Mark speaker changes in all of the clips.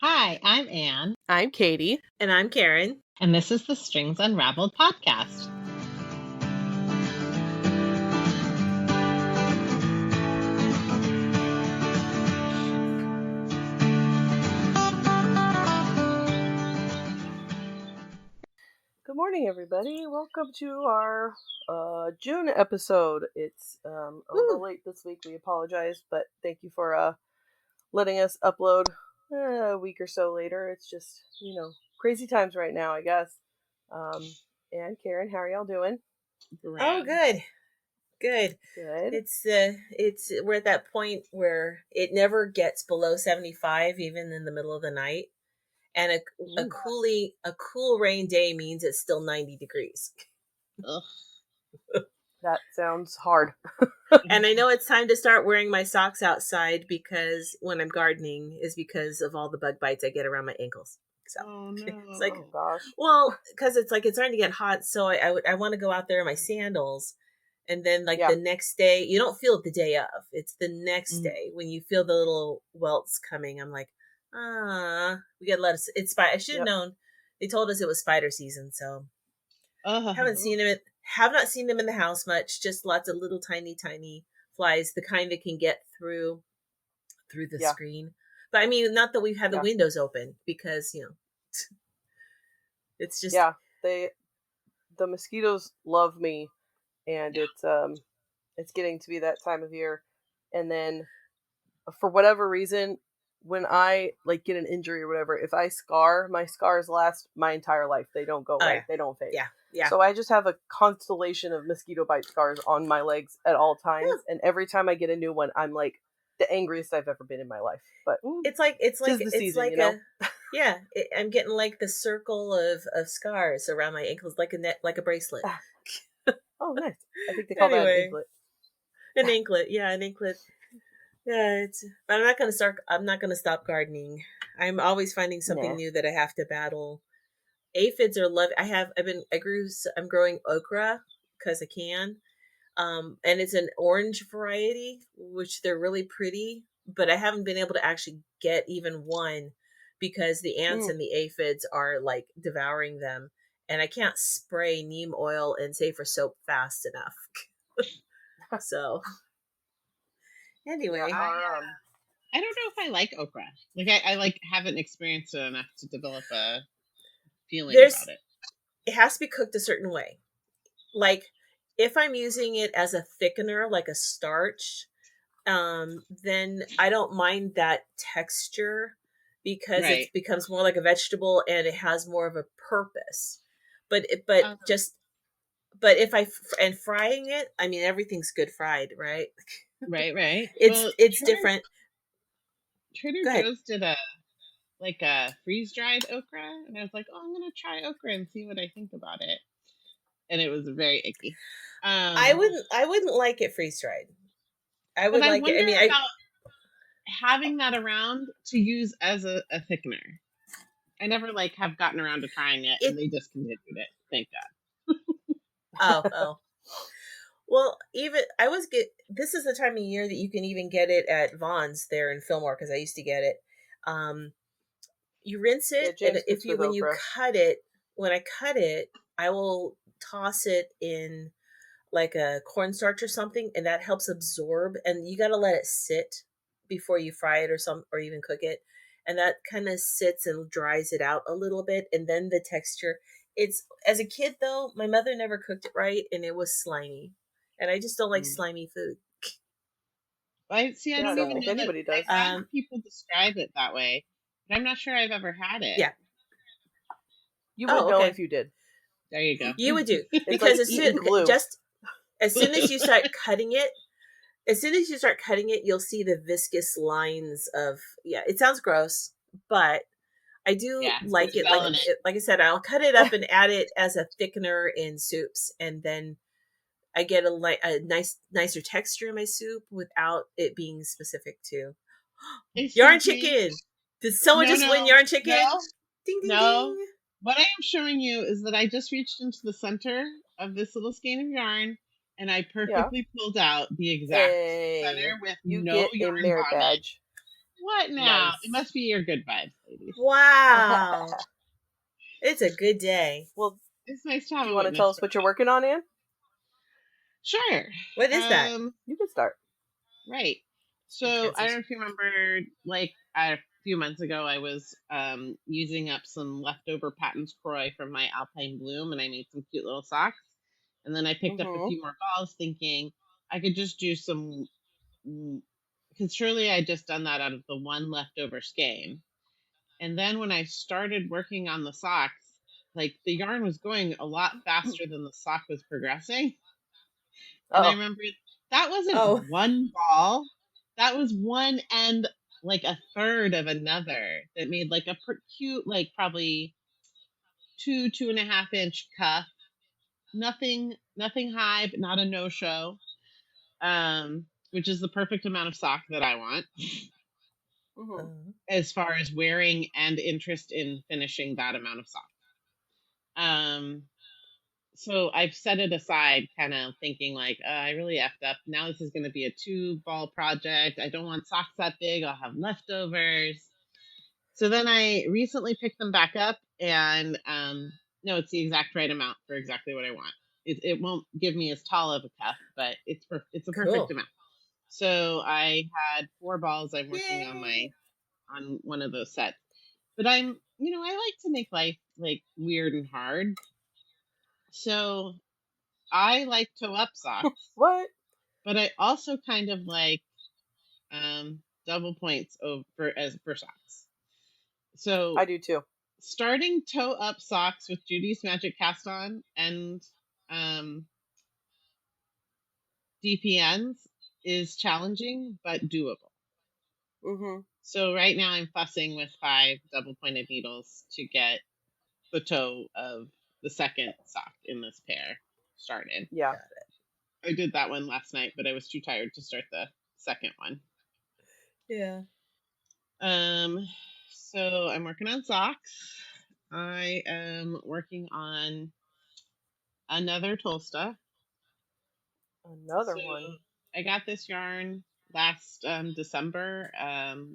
Speaker 1: Hi, I'm Anne.
Speaker 2: I'm Katie.
Speaker 3: And I'm Karin.
Speaker 1: And this is the Strings Unraveled podcast.
Speaker 2: Good morning, everybody. Welcome to our June episode. It's a little late this week. We apologize, but thank you for letting us upload a week or so later. It's just, crazy times right now, I guess. And Karin, how are y'all doing?
Speaker 3: Oh, good.
Speaker 2: Good.
Speaker 3: It's we're at that point where it never gets below 75, even in the middle of the night. And a cool rain day means it's still 90 degrees.
Speaker 1: Ugh.
Speaker 2: That sounds hard.
Speaker 3: And I know it's time to start wearing my socks outside because when I'm gardening is because of all the bug bites I get around my ankles. So it's like,
Speaker 2: oh gosh.
Speaker 3: Well, because it's starting to get hot, so I want to go out there in my sandals, and then the next day you don't feel it the day of. It's the next day when you feel the little welts coming. I'm like, we gotta let us. It's I should have known. They told us it was spider season, so haven't seen them. Have not seen them in the house much. Just lots of little tiny flies, the kind that can get through the screen. But I mean, not that we've had the windows open because it's just
Speaker 2: the mosquitoes love me, and it's getting to be that time of year, and then for whatever reason, when I get an injury or whatever, if I scar, my scars last my entire life. They don't go away. They don't fade.
Speaker 3: Yeah.
Speaker 2: So I just have a constellation of mosquito bite scars on my legs at all times, and every time I get a new one, I'm like the angriest I've ever been in my life. But
Speaker 3: it's like
Speaker 2: the season, you know?
Speaker 3: I'm getting like the circle of scars around my ankles, like a bracelet.
Speaker 2: Oh, nice. I think they call that an anklet.
Speaker 3: An anklet, an anklet. Yeah, but I'm not gonna stop gardening. I'm always finding something new that I have to battle. Aphids are I'm growing okra because I can. And it's an orange variety, which they're really pretty, but I haven't been able to actually get even one because the ants and the aphids are devouring them, and I can't spray neem oil and Safer soap fast enough. So anyway,
Speaker 1: I don't know if I like okra. I haven't experienced it enough to develop a feeling about it.
Speaker 3: It has to be cooked a certain way. If I'm using it as a thickener, like a starch, then I don't mind that texture because it becomes more like a vegetable and it has more of a purpose. But if frying it, I mean, everything's good fried, right?
Speaker 1: Right.
Speaker 3: It's different.
Speaker 1: Trader Joe's did a freeze-dried okra, and I was like, I'm gonna try okra and see what I think about it. And it was very icky.
Speaker 3: I wouldn't like it freeze-dried. I would like it. I mean,
Speaker 1: about having that around to use as a thickener. I never have gotten around to trying it, and they discontinued it. Thank God.
Speaker 3: Oh. Well, this is the time of year that you can even get it at Vaughn's there in Fillmore, because I used to get it. You rinse it, and when I cut it, I will toss it in like a cornstarch or something, and that helps absorb. And you got to let it sit before you fry it or even cook it, and that kind of sits and dries it out a little bit, and then the texture. As a kid though, my mother never cooked it right, and it was slimy, and I just don't like slimy food.
Speaker 1: I don't even know
Speaker 2: anybody does.
Speaker 1: I've had people describe it that way, but I'm not sure I've ever had it.
Speaker 3: Yeah,
Speaker 2: you would know if you did.
Speaker 1: There you go.
Speaker 3: You would do because as soon as you start cutting it, you'll see the viscous lines of it sounds gross, but I do like it. Like I said, I'll cut it up and add it as a thickener in soups, and then I get a nicer texture in my soup without it being specific to yarn chicken. Did someone win yarn chicken?
Speaker 1: No.
Speaker 3: Ding, ding,
Speaker 1: no.
Speaker 3: ding.
Speaker 1: What I am showing you is that I just reached into the center of this little skein of yarn, and I perfectly pulled out the exact center with no yarn
Speaker 2: merit badge.
Speaker 1: What now?
Speaker 2: Nice.
Speaker 1: It must be your good vibes, lady. least.
Speaker 3: Wow. It's a good day.
Speaker 2: Well,
Speaker 1: It's nice to have
Speaker 2: do you
Speaker 1: a
Speaker 2: want to
Speaker 1: witness
Speaker 2: tell us
Speaker 1: for
Speaker 2: what you're
Speaker 1: it.
Speaker 2: working on, Ann?
Speaker 1: Sure.
Speaker 3: What is that?
Speaker 2: You can start.
Speaker 1: Right. So I don't know if you remember, like a few months ago, I was using up some leftover Patton's Croix from my Alpine Bloom, and I made some cute little socks. And then I picked up a few more balls, thinking I could just do some, because surely I just done that out of the one leftover skein. And then when I started working on the socks, like the yarn was going a lot faster than the sock was progressing. And I remember that wasn't one ball. That was one end, like a third of another that made like a cute, like probably 2.5 inch cuff. Nothing high, but not a no-show. Which is the perfect amount of sock that I want. As far as wearing and interest in finishing that amount of sock. So I've set it aside, kind of thinking like, I really effed up. Now this is going to be a 2-ball project. I don't want socks that big. I'll have leftovers. So then I recently picked them back up, and no, it's the exact right amount for exactly what I want. It won't give me as tall of a cuff, but it's a perfect amount. So I had 4 balls. I'm working on one of those sets. But I like to make life like weird and hard. So I like toe up socks.
Speaker 2: What?
Speaker 1: But I also kind of like double points for socks. So
Speaker 2: I do too.
Speaker 1: Starting toe up socks with Judy's Magic Cast On and DPNs is challenging but doable. So right now I'm fussing with 5 double pointed needles to get the toe of the second sock in this pair started.
Speaker 2: Yeah.
Speaker 1: I did that one last night, but I was too tired to start the second one.
Speaker 3: Yeah.
Speaker 1: So I'm working on socks. I am working on another Tolsta.
Speaker 2: Another one.
Speaker 1: I got this yarn last December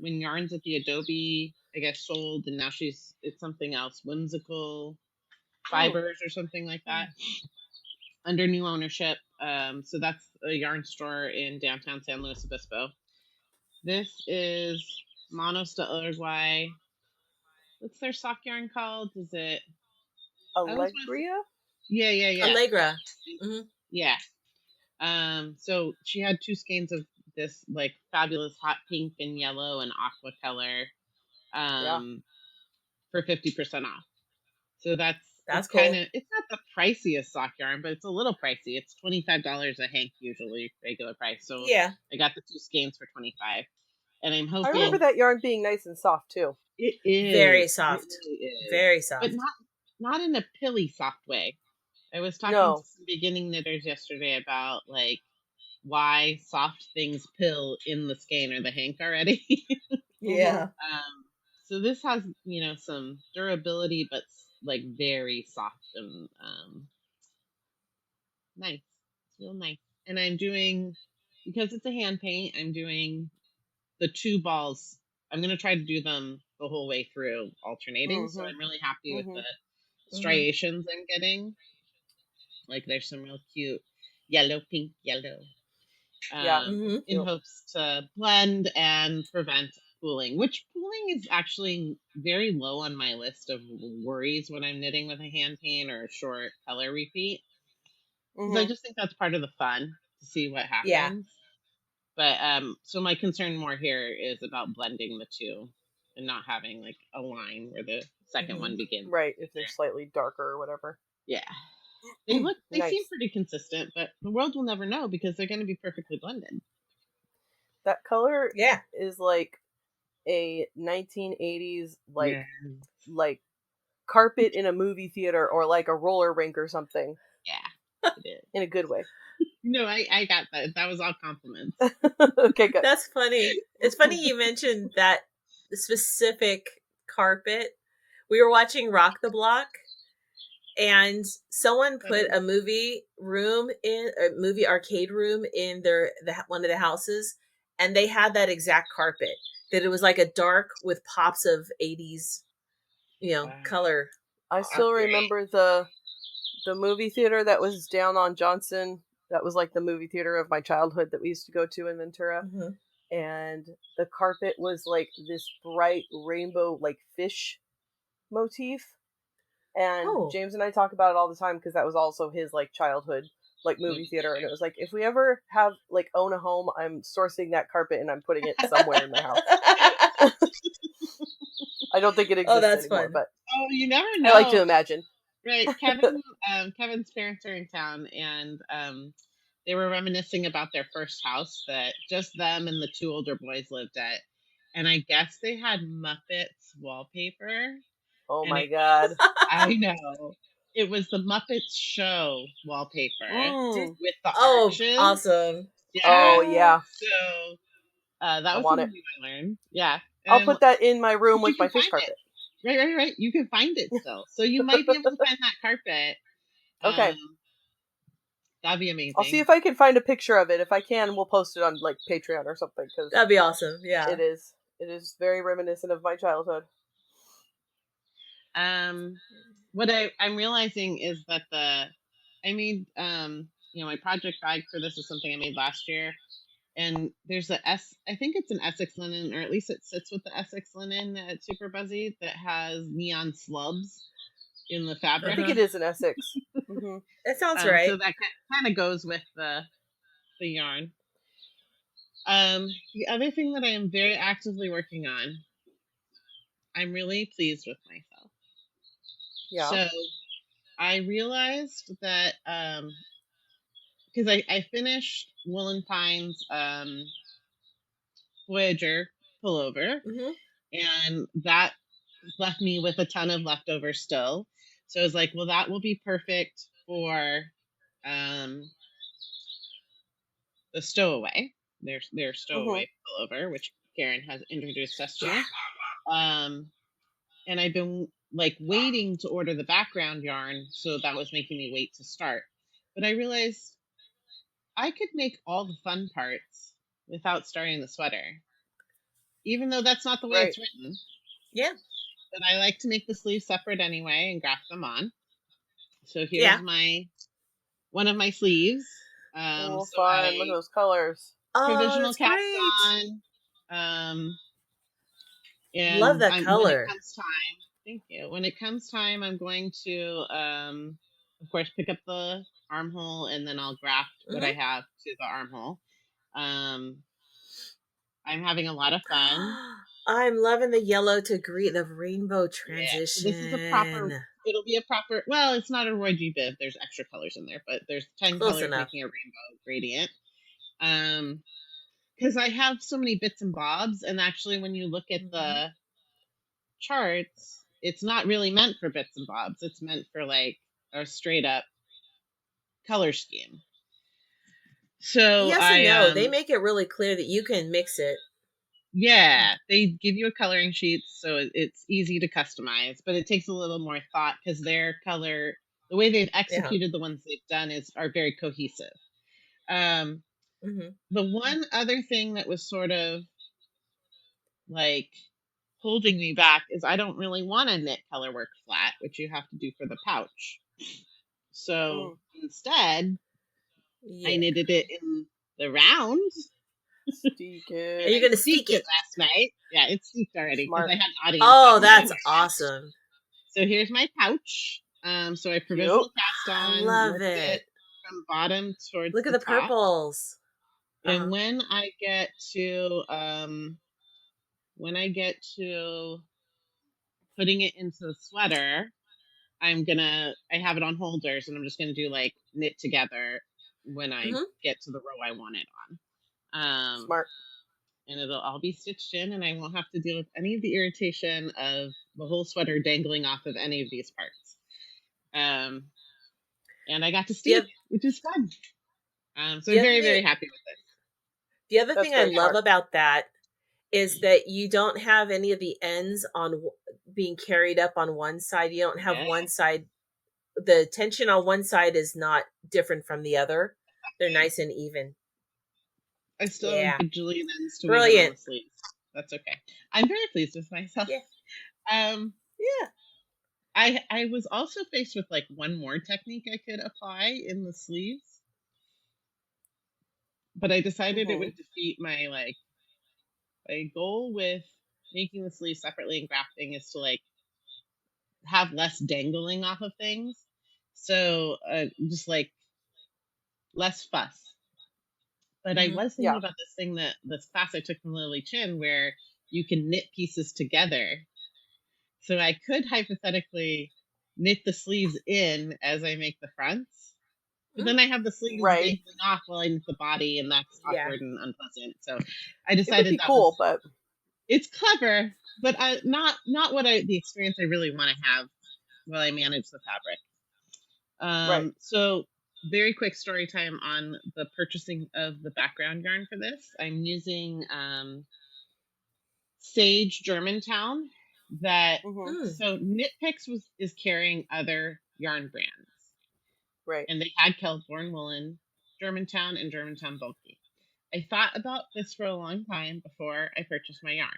Speaker 1: when Yarns at the Adobe, I guess, sold, and now it's something else, Whimsical Fibers or something like that, under new ownership. So that's a yarn store in downtown San Luis Obispo. This is Manos de Uruguay. What's their sock yarn called? Is it
Speaker 2: Allegria?
Speaker 1: Yeah.
Speaker 3: Allegra.
Speaker 1: Yeah. So she had 2 skeins of this like fabulous hot pink and yellow and aqua color for 50% off. So that's
Speaker 3: cool.
Speaker 1: Kind of, it's not the priciest sock yarn, but it's a little pricey. It's $25 a hank usually, regular price. So
Speaker 3: yeah,
Speaker 1: I got the 2 skeins for $25, and I'm hoping.
Speaker 2: I remember that yarn being nice and soft too.
Speaker 1: It is
Speaker 3: very soft, very soft,
Speaker 1: but not in a pilly soft way. I was talking to some beginning knitters yesterday about like why soft things pill in the skein or the hank already.
Speaker 3: Yeah.
Speaker 1: So this has some durability, but like very soft and nice. It's real nice. And I'm doing, because it's a hand paint, I'm doing the 2 balls. I'm going to try to do them the whole way through, alternating. So I'm really happy with the striations I'm getting. Like there's some real cute yellow, pink, yellow. In hopes to blend and prevent pooling, which pooling is actually very low on my list of worries when I'm knitting with a hand paint or a short color repeat. Because I just think that's part of the fun to see what happens. Yeah. But so my concern more here is about blending the 2 and not having like a line where the second one begins.
Speaker 2: Right, if they're slightly darker or whatever.
Speaker 1: Yeah. They seem pretty consistent, but the world will never know because they're going to be perfectly blended.
Speaker 2: That color is like a 1980s like carpet in a movie theater or like a roller rink or something.
Speaker 1: Yeah, it is.
Speaker 2: In a good way.
Speaker 1: No, I got that. That was all compliments.
Speaker 2: Okay, good.
Speaker 3: That's funny. It's funny you mentioned that specific carpet. We were watching Rock the Block, and someone put a movie arcade room in one of the houses, and they had that exact carpet. that it was like a dark with pops of 80s, color.
Speaker 2: I still remember the movie theater that was down on Johnson. That was like the movie theater of my childhood that we used to go to in Ventura.
Speaker 3: Mm-hmm.
Speaker 2: And the carpet was like this bright rainbow, like fish motif. And James and I talk about it all the time because that was also his like childhood like movie theater. And it was like, if we ever have like own a home, I'm sourcing that carpet and I'm putting it somewhere in my house. I don't think it exists anymore,
Speaker 3: fun.
Speaker 2: but
Speaker 1: you never know.
Speaker 2: I like to imagine.
Speaker 1: Right, Kevin's parents are in town, and they were reminiscing about their first house that just them and the 2 older boys lived at, and I guess they had Muppets wallpaper.
Speaker 2: Oh my god!
Speaker 1: I know, it was the Muppets show wallpaper with the arches.
Speaker 3: Awesome!
Speaker 1: Yeah.
Speaker 2: Oh yeah.
Speaker 1: So that was something I learned. Yeah,
Speaker 2: I'll put that in my room with my fish carpet.
Speaker 1: Right. You can find it still, so you might be able to find that carpet.
Speaker 2: Okay.
Speaker 1: That'd be amazing.
Speaker 2: I'll see if I can find a picture of it. If I can, we'll post it on like Patreon or something. Cause
Speaker 3: that'd be awesome. Yeah,
Speaker 2: it is. It is very reminiscent of my childhood.
Speaker 1: What I'm realizing is that I made my project bag for this is something I made last year, and there's I think it's an Essex linen, or at least it sits with the Essex linen at Super Buzzy, that has neon slubs in the fabric.
Speaker 2: I think it is an Essex.
Speaker 3: Mm-hmm. That sounds right.
Speaker 1: So that kind of goes with the yarn. The other thing that I am very actively working on, I'm really pleased with myself.
Speaker 2: Yeah.
Speaker 1: So I realized that because I finished Woolen Pine's Voyager pullover, and that left me with a ton of leftovers still. So I was like, well, that will be perfect for the stowaway. Their stowaway pullover, which Karin has introduced us to. And I've been like waiting to order the background yarn, so that was making me wait to start. But I realized I could make all the fun parts without starting the sweater, even though that's not the way it's written.
Speaker 3: Yeah.
Speaker 1: But I like to make the sleeves separate anyway and graft them on. So here's one of my sleeves.
Speaker 2: So fun! Look at those colors.
Speaker 1: Provisional cast on. And
Speaker 3: love that color.
Speaker 1: When it comes time, thank you. When it comes time, I'm going to, of course, pick up the armhole, and then I'll graft what I have to the armhole. I'm having a lot of fun.
Speaker 3: I'm loving the yellow to green, the rainbow transition.
Speaker 1: Yeah, this is it'll be a proper, well, it's not a Roy G. Biv. There's extra colors in there, but there's 10 colors making a rainbow gradient. Because I have so many bits and bobs, and actually when you look at the charts, it's not really meant for bits and bobs. It's meant for like a straight up color scheme. So
Speaker 3: yes and no, they make it really clear that you can mix it.
Speaker 1: Yeah, they give you a coloring sheet, so it's easy to customize, but it takes a little more thought because their color, the way they've executed the ones they've done are very cohesive. The one other thing that was sort of like holding me back is I don't really want to knit color work flat, which you have to do for the pouch. So instead, I knitted it in the round.
Speaker 2: Steek it.
Speaker 3: Are you going to steek it
Speaker 1: last night? Yeah, it's steeked already because I had audience.
Speaker 3: Oh, that's awesome.
Speaker 1: So here's my pouch. So I provisional cast on.
Speaker 3: I love it.
Speaker 1: From bottom towards
Speaker 3: look at the
Speaker 1: top.
Speaker 3: Purples.
Speaker 1: And when I get to putting it into the sweater, I have it on holders, and I'm just gonna do like knit together when I get to the row I want it on.
Speaker 2: Smart.
Speaker 1: And it'll all be stitched in, and I won't have to deal with any of the irritation of the whole sweater dangling off of any of these parts. And I got to steek, which is fun. So I'm very, very happy with it.
Speaker 3: The other thing I love about that is that you don't have any of the ends on being carried up on one side. You don't have one side. The tension on one side is not different from the other. They're nice and even.
Speaker 1: I still have bajillion ends to
Speaker 3: brilliant.
Speaker 1: On the sleeves. That's okay. I'm very pleased with myself.
Speaker 3: Yeah.
Speaker 1: Um,
Speaker 3: Yeah.
Speaker 1: I was also faced with like one more technique I could apply in the sleeves, but I decided it would defeat my goal with making the sleeves separately and grafting is to like have less dangling off of things. So just like less fuss. But I was thinking about this thing that this class I took from Lily Chin where you can knit pieces together. So I could hypothetically knit the sleeves in as I make the fronts. But then I have the sleeves dangling off while I knit the body, and that's awkward and unpleasant. So I decided
Speaker 2: that cool, but
Speaker 1: it's clever, but not what the experience I really want to have while I manage the fabric. So very quick story time on the purchasing of the background yarn for this. I'm using Sage Germantown. So Knit Picks is carrying other yarn brands, and they had Kelborn Woolen, Germantown, and Germantown Bulky. I thought about this for a long time before I purchased my yarn.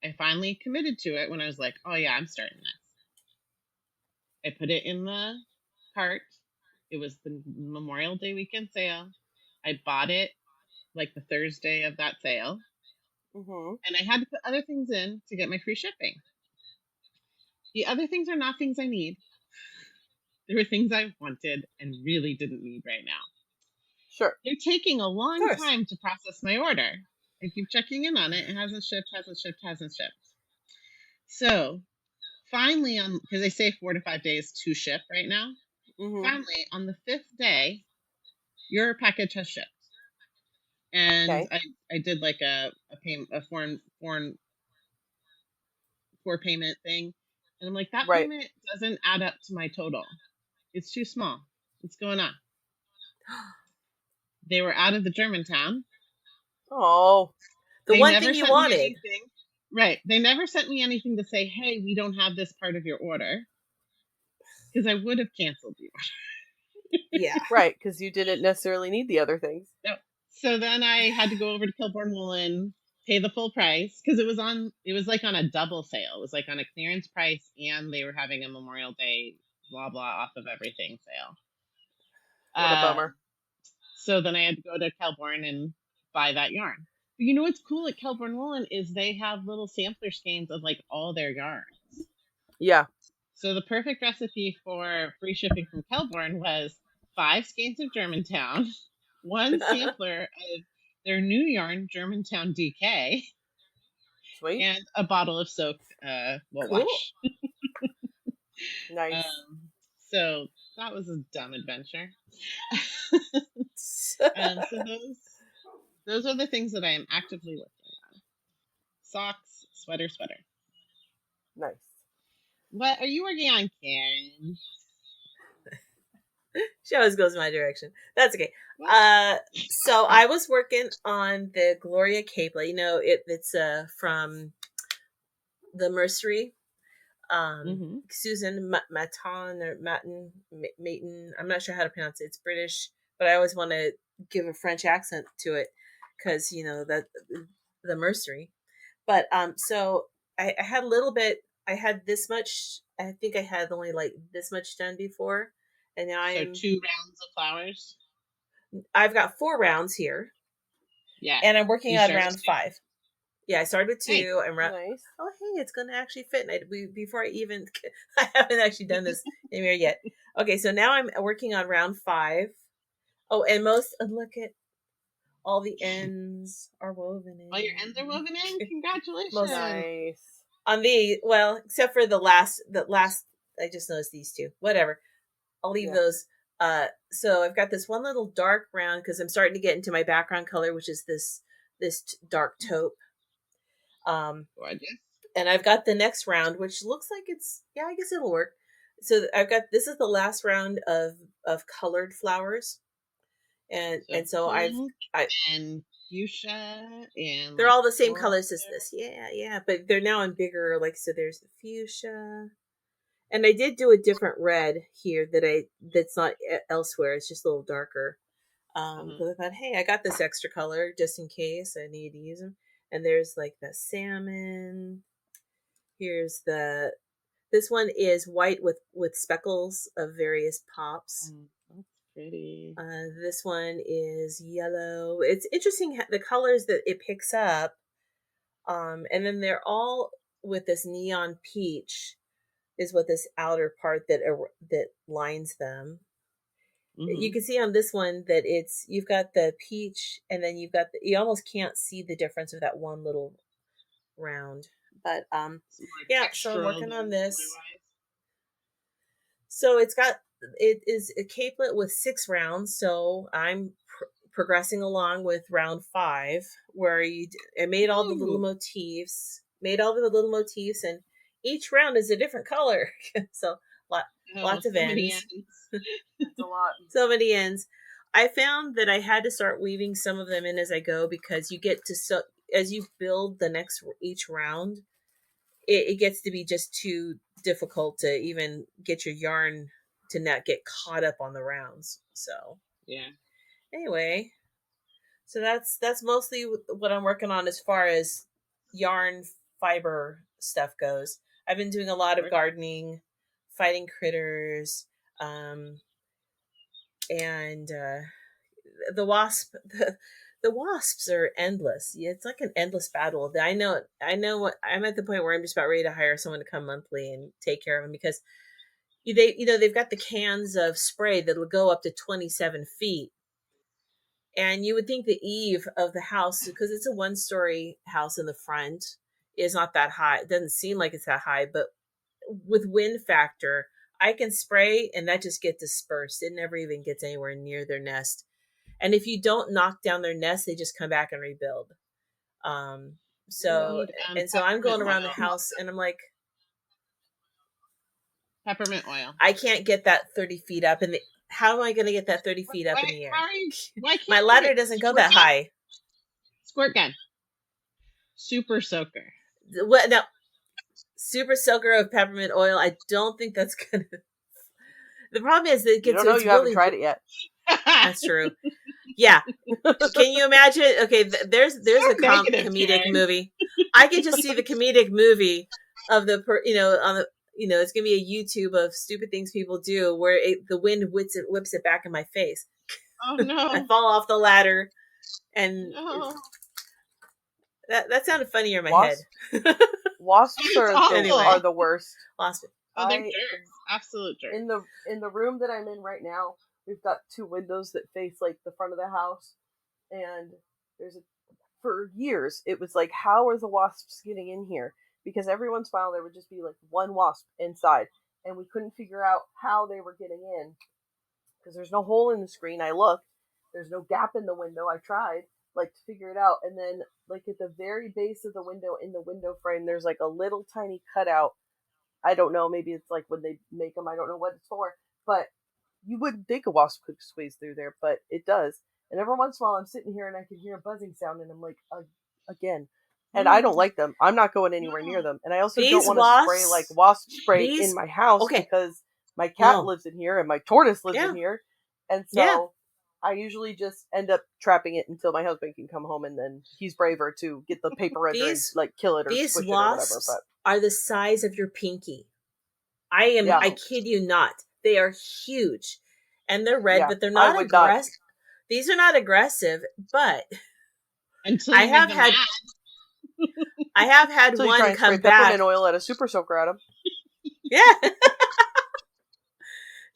Speaker 1: I finally committed to it when I was like, oh yeah, I'm starting this. I put it in the cart. It was the Memorial Day weekend sale. I bought it like the Thursday of that sale. And I had to put other things in to get my free shipping. The other things are not things I need. There were things I wanted and really didn't need right now.
Speaker 2: Sure.
Speaker 1: They're taking a long time to process my order. I keep checking in on it. It hasn't shipped. So finally, because they say 4 to 5 days to ship right now. Finally, on the 5th day, your package has shipped. And I did like a foreign for payment thing. And I'm like, that payment doesn't add up to my total. It's too small. What's going on? They were out of the Germantown.
Speaker 2: Oh.
Speaker 3: The one thing you wanted.
Speaker 1: Right. They never sent me anything to say, hey, we don't have this part of your order. Because I would have canceled the order.
Speaker 3: Yeah.
Speaker 2: Right, because you didn't necessarily need the other things.
Speaker 1: No. So then I had to go over to Kilborn Woolen, pay the full price, because it was like on a double sale. It was like on a clearance price, and they were having a Memorial Day blah blah off of everything sale.
Speaker 2: What a bummer.
Speaker 1: So then I had to go to Kelborn and buy that yarn. But you know what's cool at Kelborn Woolen is they have little sampler skeins of like all their yarns.
Speaker 2: Yeah.
Speaker 1: So the perfect recipe for free shipping from Kelborn was 5 skeins of Germantown, 1 sampler of their new yarn, Germantown DK,
Speaker 2: Sweet,
Speaker 1: and a bottle of soaked wash.
Speaker 2: Nice.
Speaker 1: So that was a dumb adventure. So those are the things that I am actively working on. Socks, sweater.
Speaker 2: Nice.
Speaker 1: What are you working on, Karin?
Speaker 3: She always goes my direction. That's okay. So I was working on the Gloria Capelet. You know, it's from the Mercery. Susan Maton or Maton. I'm not sure how to pronounce it. It's British, but I always want to give a French accent to it because you know that the Mercery. But so I had a little bit. I had this much. I think I had only like this much done before, and now I'm
Speaker 1: 2 rounds of flowers.
Speaker 3: I've got 4 rounds here.
Speaker 1: Yeah,
Speaker 3: and I'm working on round 5. Yeah, I started with 2.
Speaker 2: Nice.
Speaker 3: And nice. Oh, hey, it's gonna actually fit. And before I even, I haven't actually done this anywhere yet. Okay, so now I'm working on round 5. Oh, and look at all the ends are woven in.
Speaker 1: All your ends are woven in. Congratulations!
Speaker 2: Nice.
Speaker 3: On except for the last. I just noticed these 2. Whatever. I'll leave those. So I've got this one little dark brown because I'm starting to get into my background color, which is this dark taupe. And I've got the next round, which looks like I guess it'll work. So this is the last round of colored flowers, and so I've
Speaker 1: and fuchsia and
Speaker 3: they're all the same colors as this. Yeah, but they're now in bigger. Like so, there's the fuchsia, and I did do a different red here that's not elsewhere. It's just a little darker. Because I thought, hey, I got this extra color just in case I need to use them. And there's like the salmon. Here's this one is white with speckles of various pops.
Speaker 1: That's pretty.
Speaker 3: This one is yellow. It's interesting the colors that it picks up. And then they're all with this neon peach is what this outer part that lines them. You can see on this one that you've got the peach, and then you almost can't see the difference of that one little round. But yeah, so I'm working on this. So it is a capelet with 6 rounds. So I'm progressing along with round 5, where I made all the little motifs, and each round is a different color. So lots of ends.
Speaker 2: That's a lot.
Speaker 3: So many ends. I found that I had to start weaving some of them in as I go, because you get to as you build each round, it gets to be just too difficult to even get your yarn to not get caught up on the rounds. So
Speaker 1: yeah.
Speaker 3: Anyway, so that's mostly what I'm working on as far as yarn fiber stuff goes. I've been doing a lot of gardening, fighting critters, and the wasps are endless. Yeah, it's like an endless battle. I know what I'm at the point where I'm just about ready to hire someone to come monthly and take care of them, because they've got the cans of spray that'll go up to 27 feet. And you would think the eave of the house, because it's a 1-story house in the front, is not that high. It doesn't seem like it's that high, but with wind factor, I can spray and that just gets dispersed. It never even gets anywhere near their nest. And if you don't knock down their nest, they just come back and rebuild. So I'm going around the house and I'm like,
Speaker 1: peppermint oil.
Speaker 3: I can't get that 30 feet up. And how am I going to get that 30 feet up in the air?
Speaker 1: Why can't
Speaker 3: my ladder doesn't go that high.
Speaker 1: Squirt gun. Super soaker.
Speaker 3: What now? Super soaker of peppermint oil. I don't think that's gonna. The problem is that it gets.
Speaker 2: You haven't tried it yet.
Speaker 3: That's true. Yeah. Can you imagine? Okay, there's a comedic movie. I can just see the comedic movie of it's gonna be a YouTube of stupid things people do where the wind whips it back in my face.
Speaker 1: Oh no!
Speaker 3: I fall off the ladder, and that sounded funnier in my head.
Speaker 2: Wasps are the worst.
Speaker 3: Wasps.
Speaker 1: Oh, they're jerks. Absolute jerks.
Speaker 2: In the room that I'm in right now, we've got 2 windows that face like the front of the house, and for years it was like, how are the wasps getting in here? Because every once in a while there would just be like one wasp inside, and we couldn't figure out how they were getting in because there's no hole in the screen. I looked, there's no gap in the window. I tried to figure it out, and then like at the very base of the window in the window frame, there's like a little tiny cutout. I don't know, maybe it's like when they make them, I don't know what it's for, but you wouldn't think a wasp could squeeze through there, but it does. And every once in a while I'm sitting here and I can hear a buzzing sound, and I'm like, again. And I don't like them. I'm not going anywhere near them. And I also don't want to spray like wasp spray in my house because my cat lives in here and my tortoise lives in here. And so I usually just end up trapping it until my husband can come home, and then he's braver to get the paper render and like kill it or squish it or whatever. But
Speaker 3: are the size of your pinky. I kid you not. They are huge. And they're red, but they're not aggressive. These are not aggressive, but I have had
Speaker 2: so
Speaker 3: one come back.
Speaker 2: Peppermint oil at a super soaker at them.
Speaker 3: Yeah.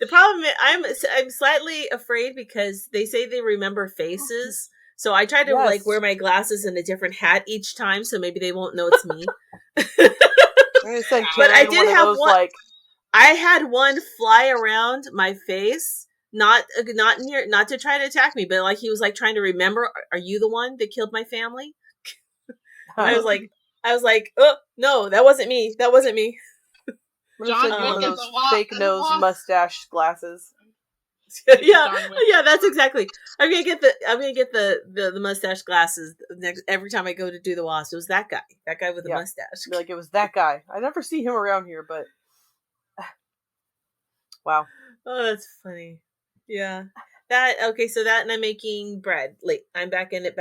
Speaker 3: The problem is I'm slightly afraid because they say they remember faces. So I try to like wear my glasses and a different hat each time, so maybe they won't know it's me. But I did have one. I had one fly around my face, not to try to attack me, but like he was like trying to remember. Are you the one that killed my family? I was like, oh no, that wasn't me. That wasn't me.
Speaker 2: John, one of those fake nose mustache glasses.
Speaker 3: yeah, that's exactly. I'm gonna get the mustache glasses every time I go to do the wasp. It was that guy with the mustache.
Speaker 2: Like it was that guy. I never see him around here, but wow.
Speaker 3: Oh, that's funny. Yeah. So that, and I'm making bread. Like I'm back in it.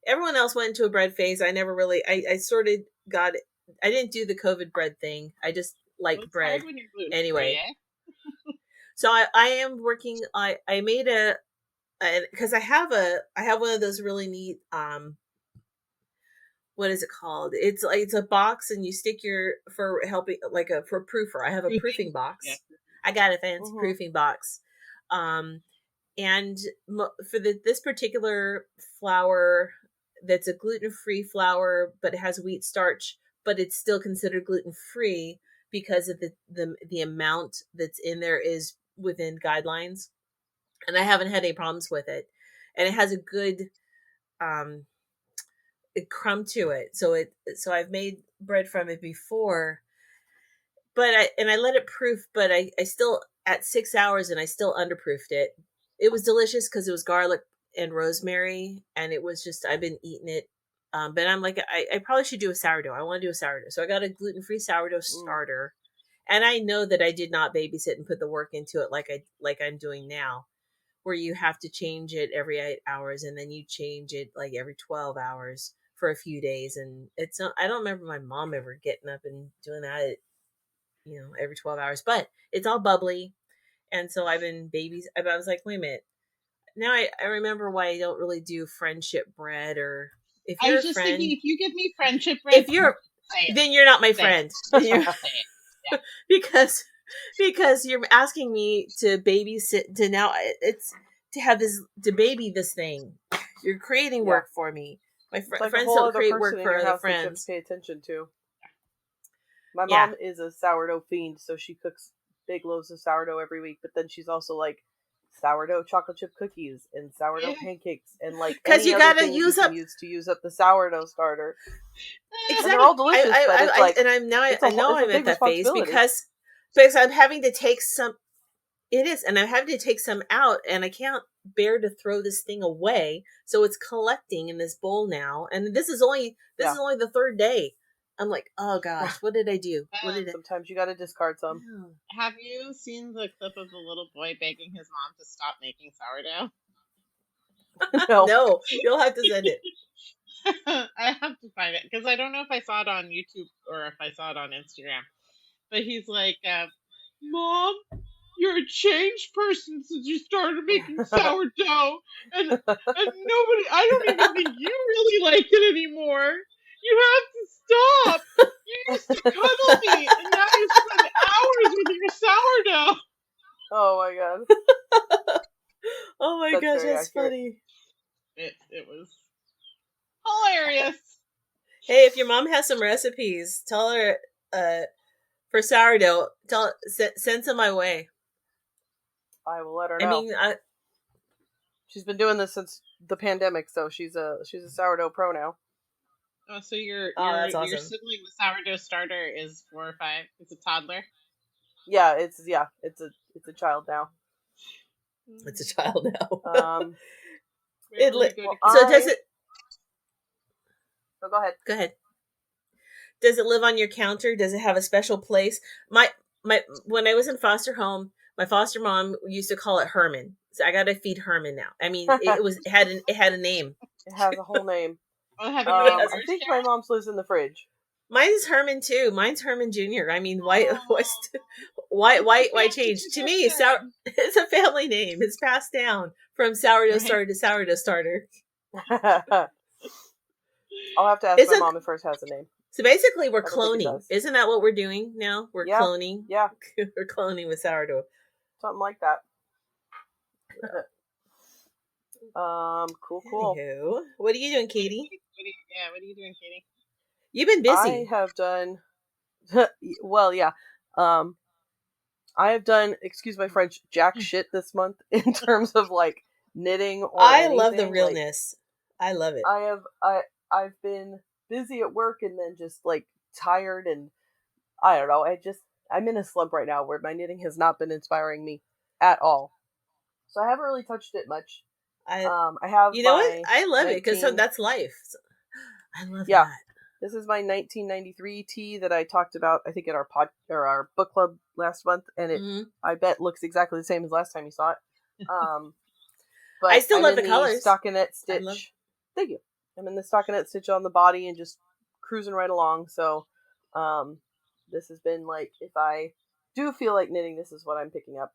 Speaker 3: everyone else went into a bread phase. I never really. I sort of got. I didn't do the COVID bread thing. I just like
Speaker 1: It's
Speaker 3: bread
Speaker 1: hard when you're gluten
Speaker 3: anyway.
Speaker 1: free,
Speaker 3: So I am working. I made because I have one of those really neat what is it called? It's a box and you stick for helping for a proofer. I have a proofing box.
Speaker 1: Yeah.
Speaker 3: I got a fancy proofing box. And for this particular flour, that's a gluten-free flour, but it has wheat starch, but it's still considered gluten-free because of the amount that's in there is within guidelines. And I haven't had any problems with it. And it has a good crumb to it. So I've made bread from it before, but I let it proof, but I still at 6 hours and I still underproofed it. It was delicious because it was garlic and rosemary, and it was just, I've been eating it. But I'm like, I probably should do a sourdough. I want to do a sourdough. So I got a gluten-free sourdough starter. And I know that I did not babysit and put the work into it like I'm doing now, where you have to change it every 8 hours and then you change it like every 12 hours for a few days. And it's not, I don't remember my mom ever getting up and doing that, every 12 hours, but it's all bubbly. And so I've been I was like, wait a minute. Now I remember why I don't really do friendship bread, or if you're
Speaker 1: I was just thinking, if you give me friendship bread,
Speaker 3: then you're not my friend.
Speaker 1: Yeah.
Speaker 3: Because you're asking me to babysit it's to have to baby this thing. You're creating work for me. My friends don't create work for other friends.
Speaker 2: Pay attention to. My mom is a sourdough fiend, so she cooks big loaves of sourdough every week. But then she's also like sourdough chocolate chip cookies and sourdough pancakes and like
Speaker 3: because you gotta
Speaker 2: use up the sourdough starter.
Speaker 3: Exactly,
Speaker 2: and they're all delicious.
Speaker 3: I'm at that phase because I'm having to take some. It is, and I'm having to take some out, and I can't bear to throw this thing away. So it's collecting in this bowl now, and this is only the third day. I'm like, oh gosh, what did I do?
Speaker 2: Sometimes you got to discard some.
Speaker 1: Have you seen the clip of the little boy begging his mom to stop making sourdough?
Speaker 3: No, you'll have to send it.
Speaker 1: I have to find it because I don't know if I saw it on YouTube or if I saw it on Instagram. But he's like, Mom, you're a changed person since you started making sourdough, and nobody, I don't even think you really like it anymore. You have to stop. You used to cuddle me, and now you spend hours with your sourdough.
Speaker 2: Oh my god.
Speaker 3: Oh my gosh, that's funny.
Speaker 1: It was hilarious.
Speaker 3: Hey, if your mom has some recipes, tell her for sourdough. Send some my way.
Speaker 2: I will let her know. She's been doing this since the pandemic, so she's a sourdough pro now.
Speaker 1: Oh, so your
Speaker 3: awesome.
Speaker 1: Your sibling, the sourdough starter, is 4 or 5. It's a toddler.
Speaker 2: Yeah, it's a child now.
Speaker 3: It's a child now.
Speaker 2: Does it? Oh, go ahead.
Speaker 3: Go ahead. Does it live on your counter? Does it have a special place? My when I was in foster home, my foster mom used to call it Herman. So I gotta feed Herman now. I mean, it had a name.
Speaker 2: It has a whole name.
Speaker 1: I
Speaker 2: think my mom's lives in the fridge.
Speaker 3: Mine's Herman too. Mine's Herman Jr. I mean, why change? To me, it's a family name. It's passed down from sourdough starter to sourdough starter.
Speaker 2: I'll have to ask my mom if hers has a name.
Speaker 3: So basically, we're cloning. Isn't that what we're doing now? We're cloning.
Speaker 2: Yeah,
Speaker 3: we're cloning with sourdough.
Speaker 2: Something like that. Cool.
Speaker 3: Anywho, what are you doing, Katie?
Speaker 1: What are you doing, Katie?
Speaker 3: You've been busy.
Speaker 2: I have done. Well, yeah. I have done, excuse my French, jack shit this month in terms of like knitting or anything.
Speaker 3: Love the realness. I love it.
Speaker 2: I've been busy at work and then just like tired, and I don't know. I'm in a slump right now where my knitting has not been inspiring me at all. So I haven't really touched it much. I have.
Speaker 3: You know what? I love it because that's life. I love that.
Speaker 2: This is my 1993 tee that I talked about, I think, at our book club last month, and it I bet looks exactly the same as last time you saw it. But
Speaker 3: I still love the colors.
Speaker 2: Stockinette stitch. Thank you. I'm in the stockinette stitch on the body and just cruising right along. So this has been like, if I do feel like knitting, this is what I'm picking up.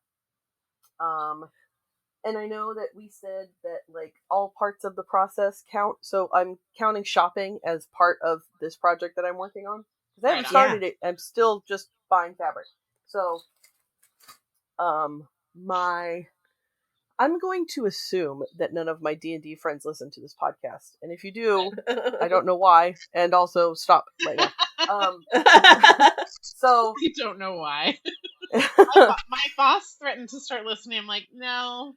Speaker 2: And I know that we said that like all parts of the process count, so I'm counting shopping as part of this project that I'm working on. Because I haven't started it, I'm still just buying fabric. So I'm going to assume that none of my D&D friends listen to this podcast. And if you do, I don't know why. And also, stop right now. So
Speaker 1: you don't know why. my boss threatened to start listening. I'm like, no,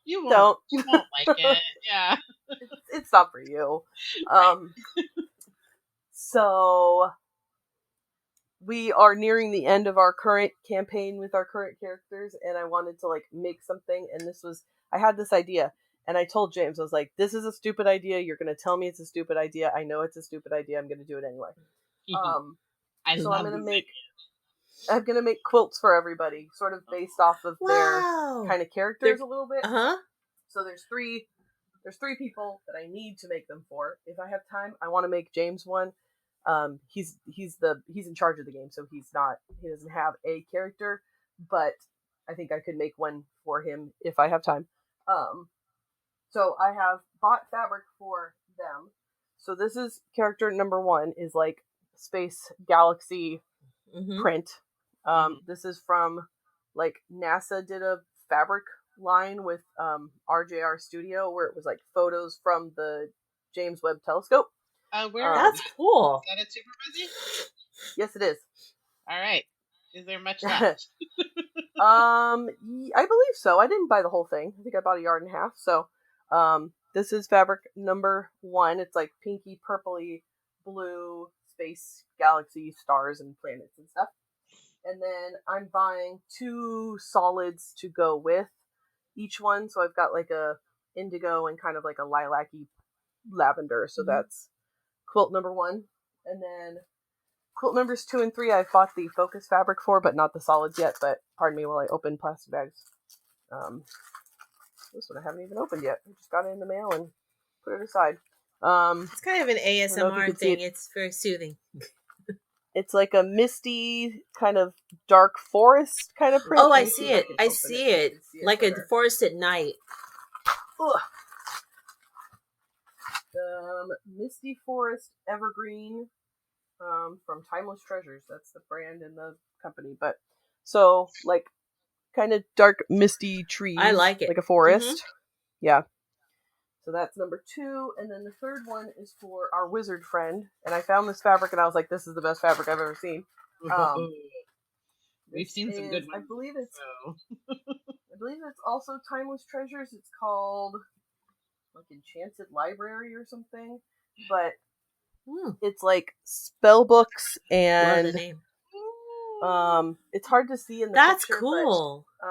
Speaker 1: you won't.
Speaker 2: Don't.
Speaker 1: You won't like it. Yeah.
Speaker 2: It's not for you. So we are nearing the end of our current campaign with our current characters, and I wanted to like make something, and I had this idea, and I told James, I was like, this is a stupid idea, you're gonna tell me it's a stupid idea, I know it's a stupid idea, I'm gonna do it anyway. So I'm gonna make quilts for everybody, sort of based off of their kind of characters a little bit. So there's three people that I need to make them for. If I have time, I want to make James one. He's in charge of the game, so he doesn't have a character, but I think I could make one for him if I have time. So I have bought fabric for them. So this is character number 1 is like space galaxy print. This is from like NASA did a fabric line with RJR Studio where it was like photos from the James Webb Telescope.
Speaker 3: That's cool.
Speaker 1: Is that a super busy?
Speaker 2: Yes, it is.
Speaker 1: All right. Is there much left?
Speaker 2: I believe so. I didn't buy the whole thing. I think I bought a yard and a half. So, this is fabric number 1. It's like pinky, purpley, blue, space, galaxy, stars, and planets and stuff. And then I'm buying 2 solids to go with each one. So I've got like a indigo and kind of like a lilac-y lavender. So that's quilt number 1. And then quilt numbers 2 and 3 I've bought the focus fabric for, but not the solids yet. But pardon me while I open plastic bags. This one I haven't even opened yet. I just got it in the mail and put it aside.
Speaker 3: It's kind of an ASMR thing. It's very soothing.
Speaker 2: It's like a misty kind of dark forest kind of print.
Speaker 3: Oh, I see it. I see it. Like a forest at night.
Speaker 2: Misty Forest Evergreen from Timeless Treasures. That's the brand and the company. But so like kind of dark misty trees.
Speaker 3: I like it.
Speaker 2: Like a forest. Yeah. So that's number 2. And then the third one is for our wizard friend. And I found this fabric and I was like, this is the best fabric I've ever seen.
Speaker 1: We've seen some good ones.
Speaker 2: I believe it's also Timeless Treasures. It's called like Enchanted Library or something. But it's like spell books and
Speaker 3: love the name.
Speaker 2: It's hard to see in the
Speaker 3: That's
Speaker 2: picture.
Speaker 3: Cool.
Speaker 2: But,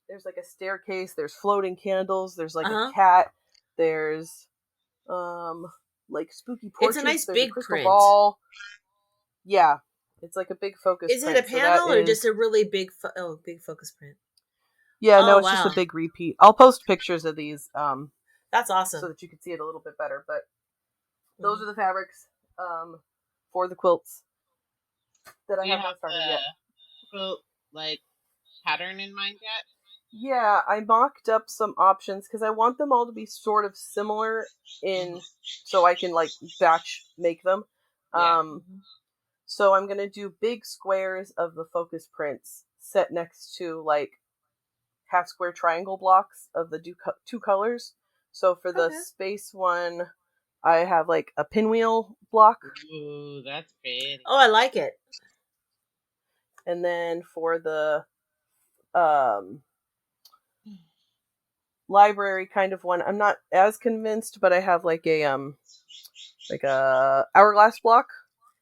Speaker 2: there's like a staircase, there's floating candles, there's like a cat, there's like spooky portraits.
Speaker 3: It's a nice
Speaker 2: there's
Speaker 3: big
Speaker 2: a crystal
Speaker 3: print.
Speaker 2: Ball. Yeah. It's like a big focus
Speaker 3: print. Is it a panel or just a really big big focus print?
Speaker 2: Yeah, no, it's just a big repeat. I'll post pictures of these.
Speaker 3: That's awesome.
Speaker 2: So that you can see it a little bit better. But those are the fabrics for the quilts that I have not started yet.
Speaker 1: Quilt like pattern in mind yet?
Speaker 2: Yeah, I mocked up some options because I want them all to be sort of similar so I can like batch make them. So I'm gonna do big squares of the focus prints set next to like half square triangle blocks of the 2 colors. So for the space one, I have like a pinwheel block.
Speaker 1: Ooh, that's pretty.
Speaker 3: Oh, I like it.
Speaker 2: And then for the library kind of one, I'm not as convinced, but I have like a hourglass block.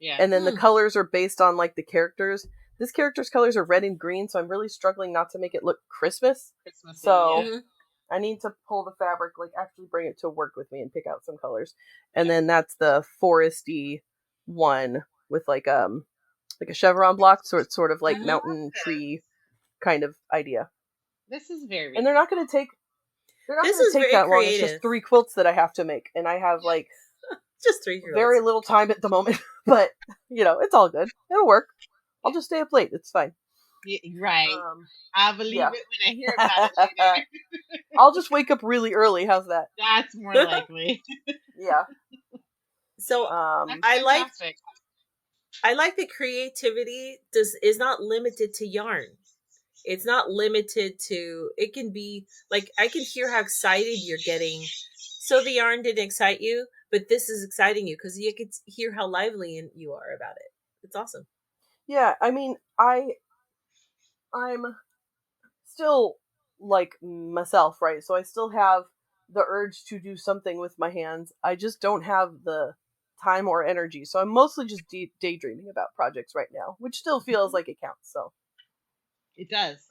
Speaker 1: Yeah.
Speaker 2: And then the colors are based on like the characters. This character's colors are red and green, so I'm really struggling not to make it look Christmas. So I need to pull the fabric, like actually bring it to work with me and pick out some colors. And then that's the foresty one with like a chevron block, so it's sort of like mountain tree kind of idea.
Speaker 1: This is very.
Speaker 2: And they're not going to take that long. It's just 3 quilts that I have to make, and I have like
Speaker 3: Just 3-year-olds.
Speaker 2: Very little time at the moment, but it's all good. It'll work. I'll just stay up late. It's fine.
Speaker 1: Yeah, right. I'll believe it when I hear about it later.
Speaker 2: I'll just wake up really early. How's that?
Speaker 1: That's more likely.
Speaker 2: Yeah.
Speaker 3: So I like that creativity is not limited to yarn. It's not limited to, it can be like, I can hear how excited you're getting. So the yarn didn't excite you, but this is exciting you because you could hear how lively you are about it. It's awesome.
Speaker 2: Yeah, I mean, I'm still like myself, right? So I still have the urge to do something with my hands. I just don't have the time or energy. So I'm mostly just daydreaming about projects right now, which still feels like it counts. So
Speaker 1: it does.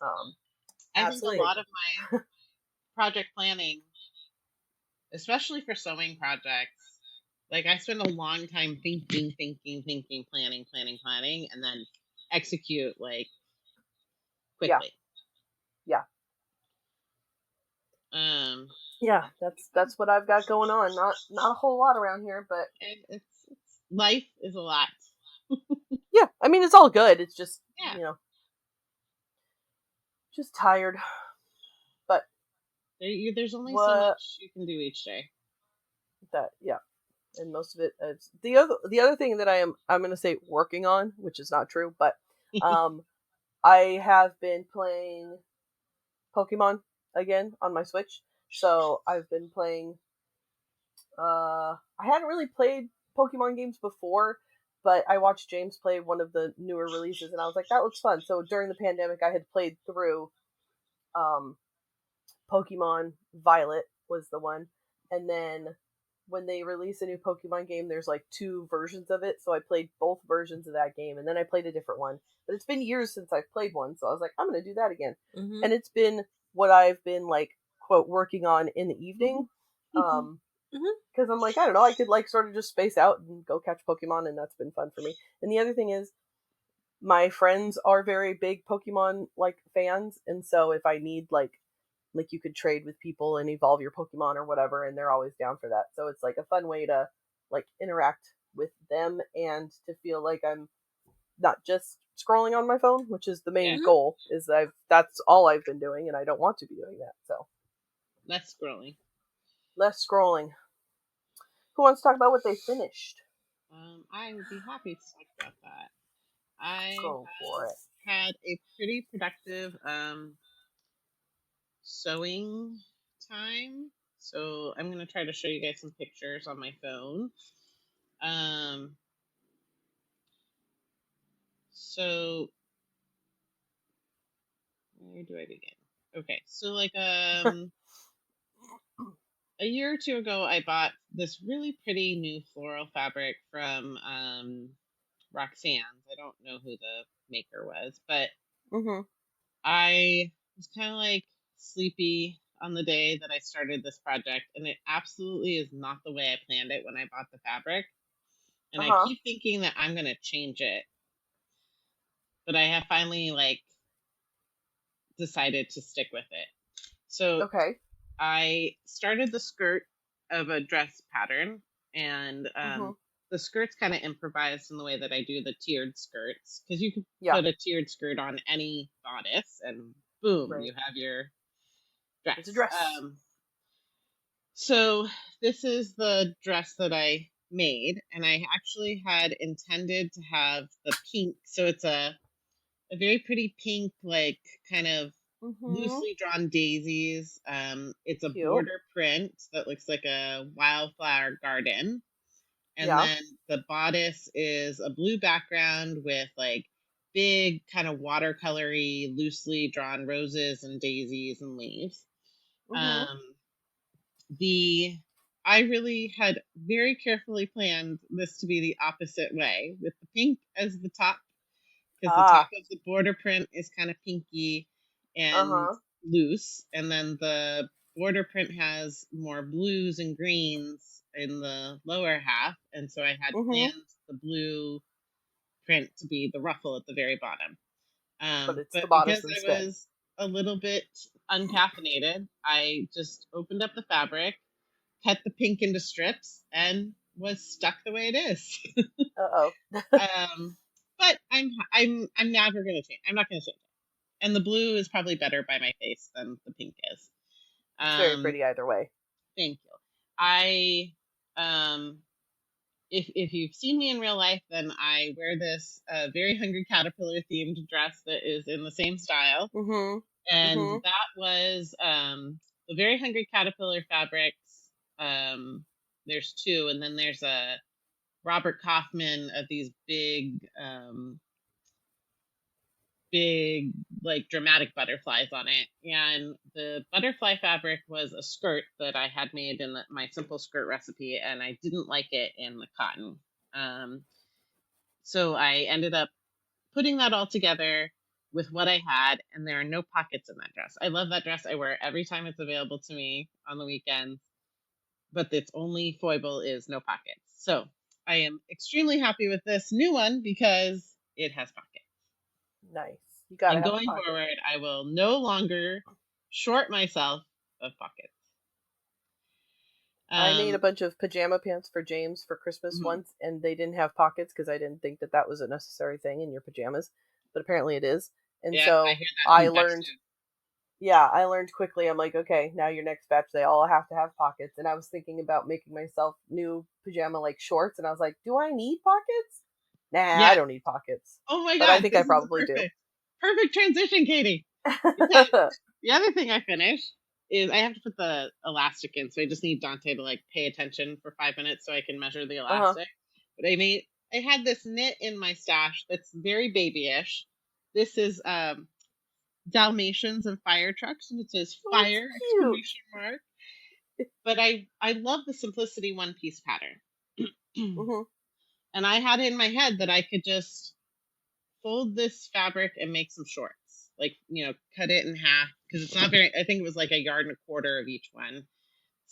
Speaker 1: I think a lot of my project planning, especially for sewing projects, like I spend a long time thinking, planning, and then execute like quickly.
Speaker 2: Yeah. Yeah, that's what I've got going on. Not a whole lot around here, but
Speaker 1: it's life is a lot.
Speaker 2: Yeah, I mean it's all good. It's just just tired. But
Speaker 1: there's only so much you can do each day.
Speaker 2: And most of it is the other thing that I'm going to say working on, which is not true, but I have been playing Pokemon again on my Switch. So I've been playing I hadn't really played Pokemon games before, but I watched James play one of the newer releases and I was like, that looks fun. So during the pandemic I had played through Pokemon Violet was the one, and then when they release a new Pokemon game, there's like 2 versions of it, so I played both versions of that game, and then I played a different one. But it's been years since I've played one, so I was like, I'm gonna do that again.
Speaker 3: Mm-hmm.
Speaker 2: And it's been what I've been like, quote, working on in the evening. Because I'm like, I don't know, I could like sort of just space out and go catch Pokemon, and that's been fun for me. And the other thing is, my friends are very big Pokemon like fans, and so if I need like you could trade with people and evolve your Pokemon or whatever, and they're always down for that. So it's like a fun way to like interact with them and to feel like I'm not just scrolling on my phone, which is the main goal. Is that's all I've been doing, and I don't want to be doing that. So
Speaker 1: less
Speaker 2: scrolling. Who wants to talk about what they finished?
Speaker 1: I would be happy to talk about that. I
Speaker 2: Go for it.
Speaker 1: Had a pretty productive sewing time. So I'm going to try to show you guys some pictures on my phone. So where do I begin? Okay, so like a year or 2 ago, I bought this really pretty new floral fabric from Roxanne's. I don't know who the maker was, but I was kind of like sleepy on the day that I started this project, and it absolutely is not the way I planned it when I bought the fabric. And I keep thinking that I'm going to change it, but I have finally like decided to stick with it. So I started the skirt of a dress pattern, and the skirt's kind of improvised in the way that I do the tiered skirts, because you can put a tiered skirt on any bodice and boom, you have your dress.
Speaker 2: It's a dress.
Speaker 1: So this is the dress that I made, and I actually had intended to have the pink, so it's a very pretty pink, like kind of loosely drawn daisies. It's a border print that looks like a wildflower garden. And then the bodice is a blue background with like big kind of watercolory, loosely drawn roses and daisies and leaves. I really had very carefully planned this to be the opposite way, with the pink as the top, because the top of the border print is kind of pinky and loose, and then the border print has more blues and greens in the lower half, and so I had planned the blue print to be the ruffle at the very bottom.
Speaker 2: But the bodice
Speaker 1: because
Speaker 2: instead.
Speaker 1: I was a little bit uncaffeinated, I just opened up the fabric, cut the pink into strips, and was stuck the way it is.
Speaker 2: Uh-oh.
Speaker 1: But I'm never gonna change. I'm not gonna change it. And the blue is probably better by my face than the pink is.
Speaker 2: It's very pretty either way.
Speaker 1: Thank you. I if you've seen me in real life, then I wear this very Hungry Caterpillar themed dress that is in the same style.
Speaker 2: Mm-hmm.
Speaker 1: And
Speaker 2: Mm-hmm.
Speaker 1: that was the Very Hungry Caterpillar fabrics. There's two, and then there's a Robert Kaufman of these big like dramatic butterflies on it. And the butterfly fabric was a skirt that I had made in my simple skirt recipe, and I didn't like it in the cotton. So I ended up putting that all together with what I had, and there are no pockets in that dress. I love that dress. I wear it every time it's available to me on the weekends, but its only foible is no pockets. So I am extremely happy with this new one because it has pockets.
Speaker 2: Nice. You gotta
Speaker 1: and
Speaker 2: have
Speaker 1: going forward, I will no longer short myself of pockets.
Speaker 2: I made a bunch of pajama pants for James for Christmas once, and they didn't have pockets because I didn't think that was a necessary thing in your pajamas, but apparently it is. And so I learned. Yeah, I learned quickly. I'm like, okay, now your next batch, they all have to have pockets. And I was thinking about making myself new pajama like shorts, and I was like, do I need pockets? Nah, I don't need pockets.
Speaker 1: Oh my god!
Speaker 2: But I think I probably do.
Speaker 1: Perfect transition, Katie. Because the other thing I finished is I have to put the elastic in, so I just need Dante to like pay attention for 5 minutes so I can measure the elastic. But I had this knit in my stash that's very babyish. This is Dalmatians and fire trucks, and it says fire exclamation mark. But I love the simplicity one piece pattern. And I had in my head that I could just fold this fabric and make some shorts. Like, cut it in half, because it's not very, I think it was like 1.25 yards of each one,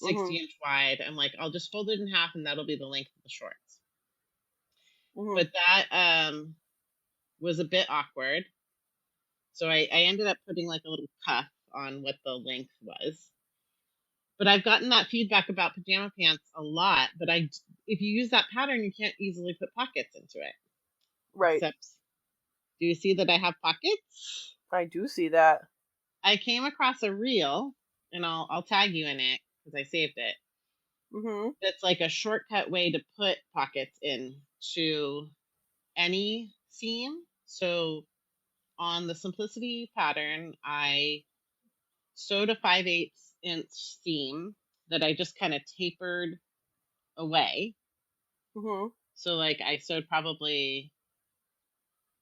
Speaker 1: 60-inch wide. I'm like, I'll just fold it in half and that'll be the length of the shorts. But that was a bit awkward. So I ended up putting like a little cuff on what the length was. But I've gotten that feedback about pajama pants a lot. But if you use that pattern, you can't easily put pockets into it.
Speaker 2: Right.
Speaker 1: Except, do you see that I have pockets?
Speaker 2: I do see that.
Speaker 1: I came across a reel, and I'll tag you in it because I saved it. That's like a shortcut way to put pockets into any seam. So on the simplicity pattern, I sewed a 5/8 inch seam that I just kind of tapered away. So like I sewed probably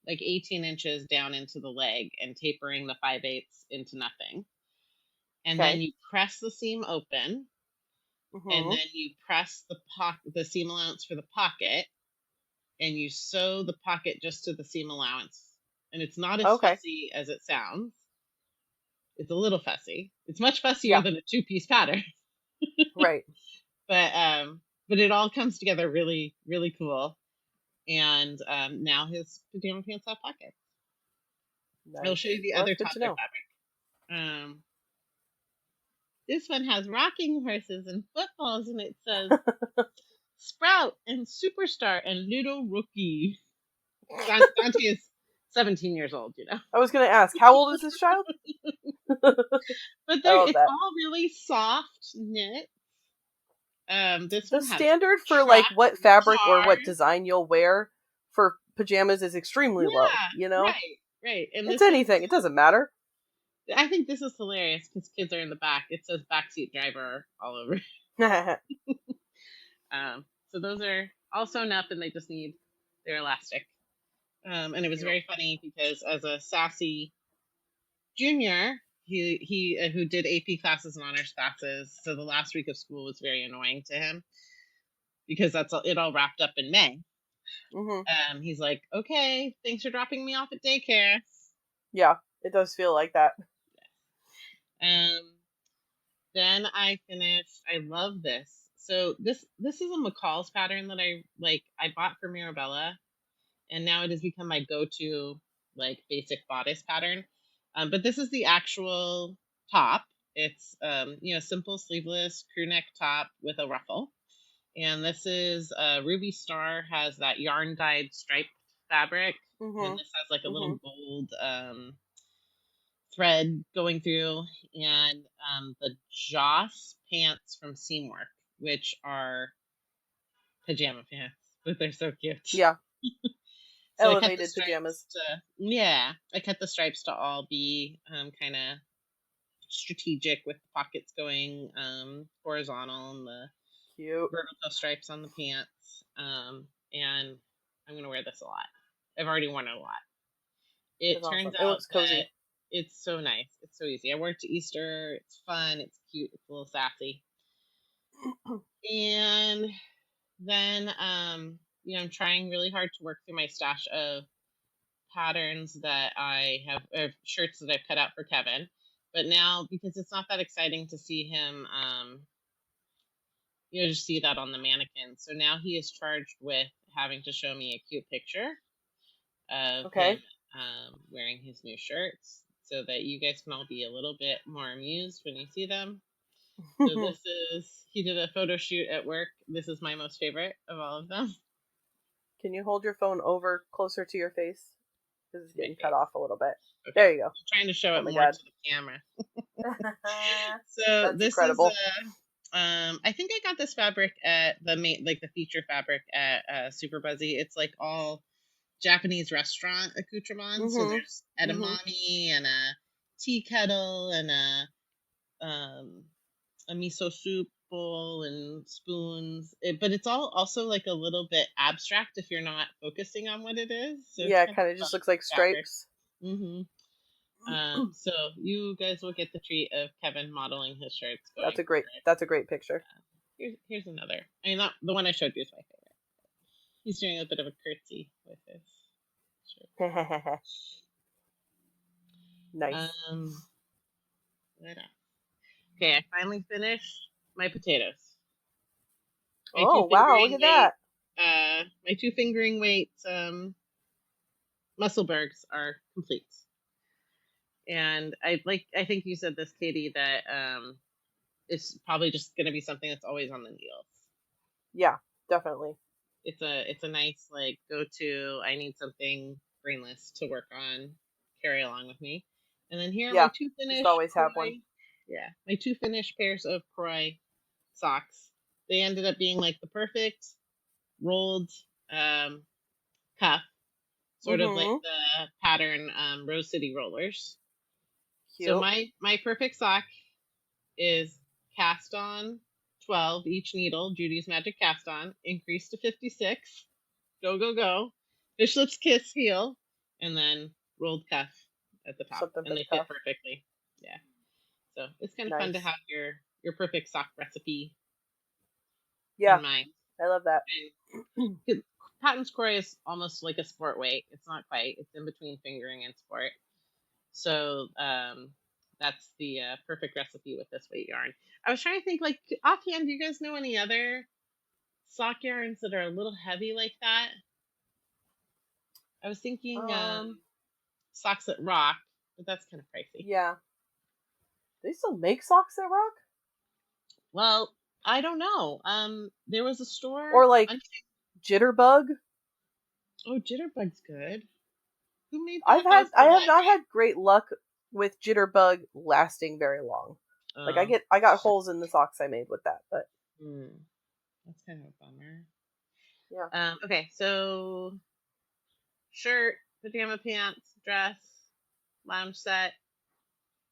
Speaker 1: like 18 inches down into the leg and tapering the 5/8 into nothing. And then you press the seam open, and then you press the seam allowance for the pocket, and you sew the pocket just to the seam allowance. And it's not as fussy as it sounds. It's a little fussy. It's much fussier than a 2-piece pattern.
Speaker 2: Right.
Speaker 1: But it all comes together really, really cool. And now his pajama pants have pockets. Nice. I'll show you the other top fabric. This one has rocking horses and footballs, and it says Sprout and Superstar and Little Rookie. Dante is 17 years old,
Speaker 2: I was going to ask, how old is this child?
Speaker 1: But it's all really soft knit. This
Speaker 2: the standard for like what fabric or what design you'll wear for pajamas is extremely low,
Speaker 1: Right. And
Speaker 2: it's anything. It doesn't matter.
Speaker 1: I think this is hilarious because kids are in the back. It says backseat driver all over. So those are all sewn up, and they just need their elastic. And it was very funny because as a sassy junior, he who did AP classes and honors classes, so the last week of school was very annoying to him because it all wrapped up in May. He's like, okay, thanks for dropping me off at daycare.
Speaker 2: Yeah, it does feel like that.
Speaker 1: Then I finished. I love this. So this is a McCall's pattern that I bought for Mirabella, and now it has become my go-to like basic bodice pattern. But this is the actual top. It's simple sleeveless crew neck top with a ruffle, And this is Ruby Star has that yarn dyed striped fabric, and this has like a little gold thread going through, and the Joss pants from Seymour, which are pajama pants, but they're so cute.
Speaker 2: Yeah.
Speaker 1: So
Speaker 2: elevated pajamas.
Speaker 1: I cut the stripes to all be kind of strategic, with the pockets going horizontal and the
Speaker 2: cute
Speaker 1: vertical stripes on the pants. And I'm gonna wear this a lot. I've already worn it a lot. It turns
Speaker 2: awesome. It looks cozy.
Speaker 1: It's so nice. It's so easy. I wore it to Easter. It's fun. It's cute. It's a little sassy. And then I'm trying really hard to work through my stash of patterns that I have, or shirts that I've cut out for Kevin. But now, because it's not that exciting to see him, just see that on the mannequin. So now he is charged with having to show me a cute picture of him wearing his new shirts, so that you guys can all be a little bit more amused when you see them. So he did a photo shoot at work. This is my most favorite of all of them.
Speaker 2: Can you hold your phone over closer to your face? This is getting cut off a little bit. Okay. There you go.
Speaker 1: I'm trying to show it more to the camera. So
Speaker 2: that's
Speaker 1: this
Speaker 2: incredible.
Speaker 1: is I think I got this fabric at the feature fabric at Super Buzzy. It's like all Japanese restaurant accoutrements. So there's edamame and a tea kettle and a miso soup bowl and spoons. But it's all also like a little bit abstract if you're not focusing on what it is. So
Speaker 2: it kind of just looks like stripes.
Speaker 1: So you guys will get the treat of Kevin modeling his shirts.
Speaker 2: That's a great picture.
Speaker 1: Here's another. I mean, the one I showed you is my favorite. He's doing a bit of a curtsy with his shirt.
Speaker 2: Nice.
Speaker 1: Okay, I finally finished my potatoes.
Speaker 2: Wow! Look at that.
Speaker 1: My 2 fingering weight Musselbergs are complete. And I think you said this, Katie, that it's probably just going to be something that's always on the needles.
Speaker 2: Yeah, definitely.
Speaker 1: It's a nice go-to. I need something brainless to work on, carry along with me. And then here are my 2 finished.
Speaker 2: Just always have one.
Speaker 1: Yeah, my 2 finished pairs of Croy socks. They ended up being like the perfect rolled cuff, sort of like the pattern Rose City rollers. Cute. So my perfect sock is cast on 12 each needle, Judy's Magic Cast On, increased to 56. Go, go, go. Fish lips kiss heel, and then rolled cuff at the top. And they fit perfectly. Yeah. So it's kind of fun to have your perfect sock recipe.
Speaker 2: Yeah.
Speaker 1: In mind.
Speaker 2: I love that.
Speaker 1: Patton's Croy is almost like a sport weight. It's not quite. It's in between fingering and sport. So that's the perfect recipe with this weight yarn. I was trying to think, offhand, do you guys know any other sock yarns that are a little heavy like that? I was thinking socks that rock, but that's kind of pricey.
Speaker 2: Yeah. They still make socks that rock?
Speaker 1: Well, I don't know. There was a store,
Speaker 2: or Jitterbug.
Speaker 1: Oh, Jitterbug's good. Who made
Speaker 2: that? I have not had great luck with Jitterbug lasting very long. I got holes in the socks I made with that, but
Speaker 1: that's kind of a bummer.
Speaker 2: Yeah.
Speaker 1: Okay, so shirt, pajama pants, dress, lounge set,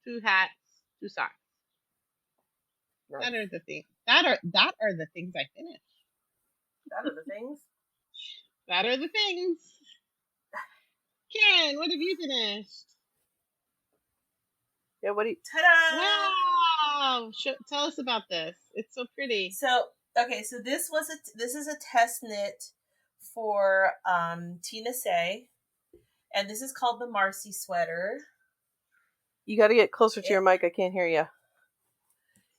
Speaker 1: 2 hats, 2 socks. Nice. That are the things. That are the things I finished.
Speaker 2: That are the things.
Speaker 1: That are the things. Karin, what have you finished?
Speaker 2: Yeah,
Speaker 3: Ta-da!
Speaker 1: Wow! Tell us about this. It's so pretty.
Speaker 3: So this is a test knit for Tina Say, and this is called the Marcy sweater.
Speaker 2: You got to get closer to your mic. I can't hear you.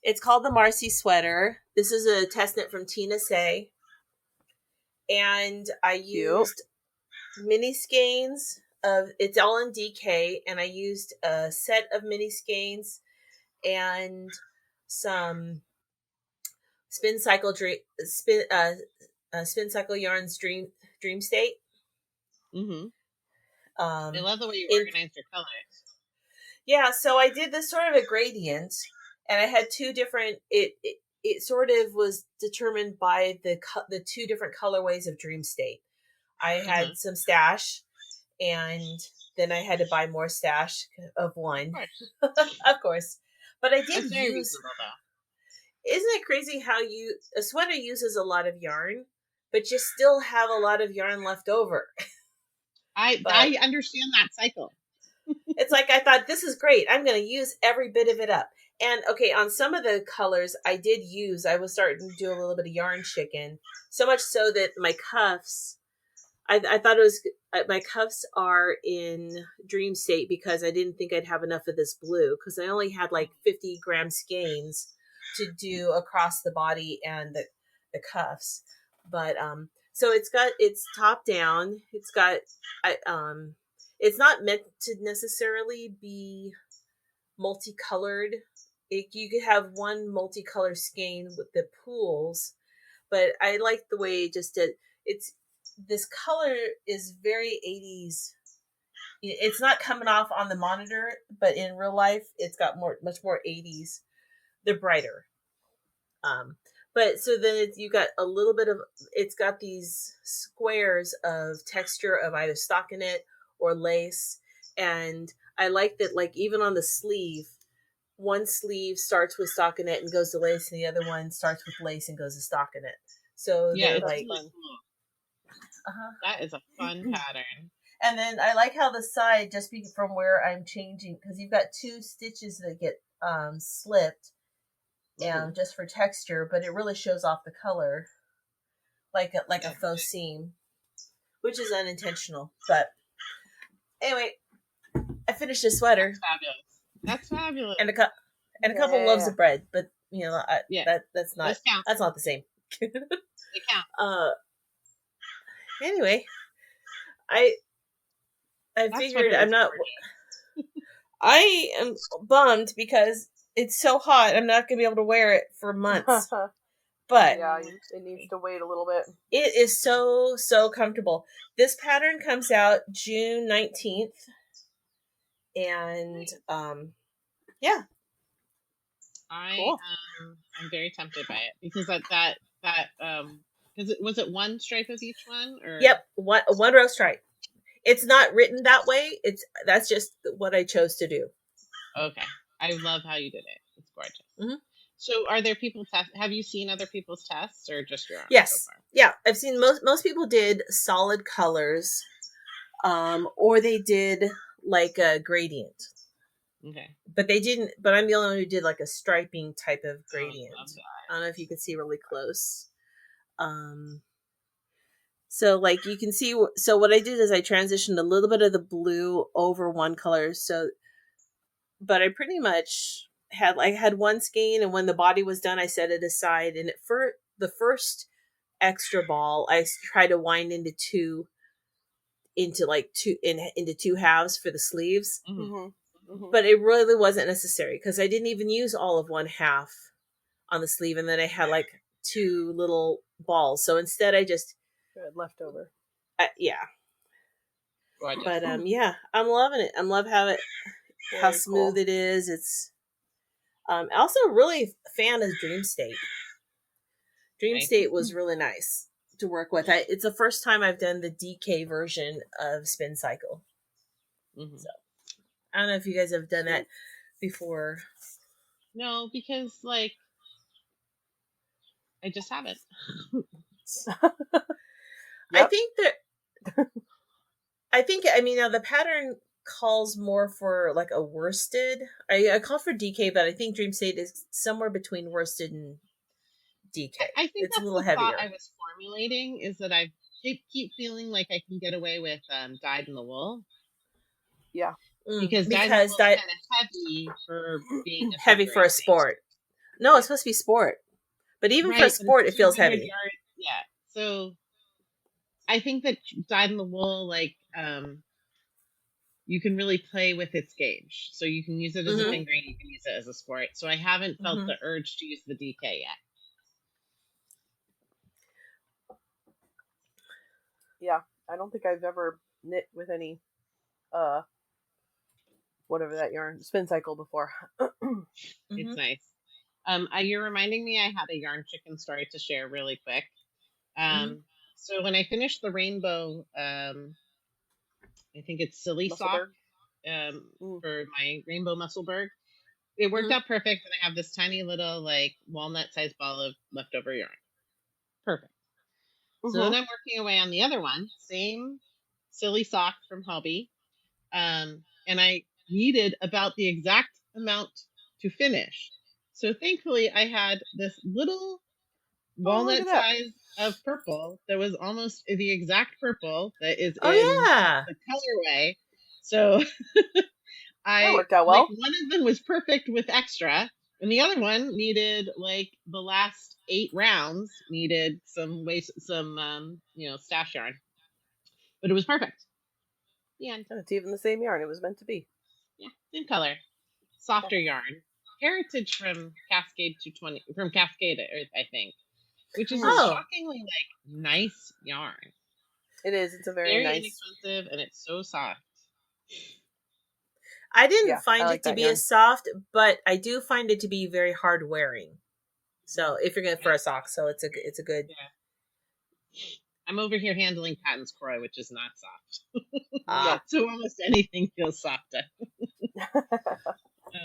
Speaker 3: It's called the Marcy sweater. This is a test knit from Tina Say, and I used mini skeins of. It's all in DK, and I used a set of mini skeins and some Spin Cycle Yarns Dream State.
Speaker 1: Mm-hmm. I love the way you
Speaker 3: in
Speaker 1: organize your colors.
Speaker 3: Yeah, so I did this sort of a gradient, and I had two different. It sort of was determined by the two different colorways of Dream State. I had some stash, and then I had to buy more stash of one, of course. But I did
Speaker 1: That's very
Speaker 3: use.
Speaker 1: reasonable, though.
Speaker 3: Isn't it crazy how a sweater uses a lot of yarn, but you still have a lot of yarn left over?
Speaker 1: I understand that cycle.
Speaker 3: It's like, I thought, this is great. I'm going to use every bit of it up. And okay, on some of the colors I was starting to do a little bit of yarn chicken. So much so that my cuffs, I thought it was, my cuffs are in Dream State because I didn't think I'd have enough of this blue because I only had like 50-gram skeins to do across the body and the cuffs. But, so it's top down. It's got, it's not meant to necessarily be multicolored. You could have one multicolored skein with the pools, but I like the way it just did. This color is very 80s. It's not coming off on the monitor, but in real life, it's got much more 80s. They're brighter. But so then you got a little bit of. It's got these squares of texture of either stockinette or lace, and I like that. Like even on the sleeve, one sleeve starts with stockinette and goes to lace, and the other one starts with lace and goes to stockinette. So
Speaker 1: yeah,
Speaker 3: they're
Speaker 1: it's
Speaker 3: like,
Speaker 1: really cool. That is a fun pattern.
Speaker 3: And then I like how the side, just from where I'm changing, because you've got two stitches that get slipped, just for texture, but it really shows off the color, like a faux seam, which is unintentional. But anyway, I finished a sweater.
Speaker 1: That's fabulous.
Speaker 3: And a couple loaves of bread, but that's not the same.
Speaker 1: They count.
Speaker 3: Anyway, I figured I'm not. I am bummed because it's so hot. I'm not going to be able to wear it for months. But
Speaker 2: yeah, it needs to wait a little bit.
Speaker 3: It is so comfortable. This pattern comes out June 19th. And yeah.
Speaker 1: Cool. I'm very tempted by it because was it one stripe of each one, or?
Speaker 3: Yep, one row stripe. It's not written that way. That's just what I chose to do.
Speaker 1: Okay, I love how you did it. It's gorgeous. Mm-hmm. So, are there people have you seen other people's tests or just your own?
Speaker 3: Yes,
Speaker 1: so far?
Speaker 3: Yeah, I've seen most people did solid colors, or they did like a gradient.
Speaker 1: Okay,
Speaker 3: but they didn't. But I'm the only one who did like a striping type of gradient. I don't know if you can see really close. So like you can see, so what I did is I transitioned a little bit of the blue over one color. So, but I pretty much had one skein, and when the body was done, I set it aside. And for the first extra ball, I tried to wind into two halves for the sleeves.
Speaker 1: Mm-hmm.
Speaker 3: But it really wasn't necessary because I didn't even use all of one half on the sleeve, and then I had like two little balls. So instead, I just
Speaker 2: left over.
Speaker 3: Yeah. But yeah, I'm loving it. I'm love how smooth it is. It's also really a fan of Dream State. Dream State was really nice to work with. It's the first time I've done the DK version of Spin Cycle. Mm-hmm. So I don't know if you guys have done that before.
Speaker 1: No, because like I just haven't.
Speaker 3: Yep. I mean, now the pattern calls more for like a worsted. I call for DK, but I think Dream State is somewhere between worsted and DK.
Speaker 1: I think it's a little heavier. Thought I was formulating is that I keep feeling like I can get away with dyed in the wool.
Speaker 2: Yeah,
Speaker 1: because dyed in the wool is kind of heavy for being
Speaker 3: heavy for a sport. No, it's supposed to be sport, but even for a sport, it feels heavy.
Speaker 1: Yeah, so I think that dyed in the wool, like, you can really play with its gauge. So you can use it as a fingering, you can use it as a sport. So I haven't felt the urge to use the DK yet.
Speaker 2: Yeah, I don't think I've ever knit with any whatever that yarn spin cycle before.
Speaker 1: It's nice. You're reminding me I had a yarn chicken story to share really quick. So when I finished the rainbow, I think it's silly sock, for my rainbow musselburg, it worked out perfect, and I have this tiny little like walnut sized ball of leftover yarn. Perfect. So then I'm working away on the other one, same silly sock from hobby, and I needed about the exact amount to finish. So thankfully, I had this little walnut size of purple that was almost the exact purple that is in the colorway. So
Speaker 2: that worked out well.
Speaker 1: like, one of them was perfect with extra, and the other one needed like the last 8 rounds needed some stash yarn, but it was perfect. The end.
Speaker 2: It's even the same yarn. It was meant to be.
Speaker 1: Yeah, same color, softer yarn, heritage from Cascade 220 from Cascade, I think, which is a shockingly like nice yarn.
Speaker 2: It is. It's a very nice,
Speaker 1: inexpensive, and it's so soft.
Speaker 3: I didn't find it to be as soft, but I do find it to be very hard wearing. So if you're going for a sock, so it's a good.
Speaker 1: Yeah. I'm over here handling Patton's Croy, which is not soft. So almost anything feels softer.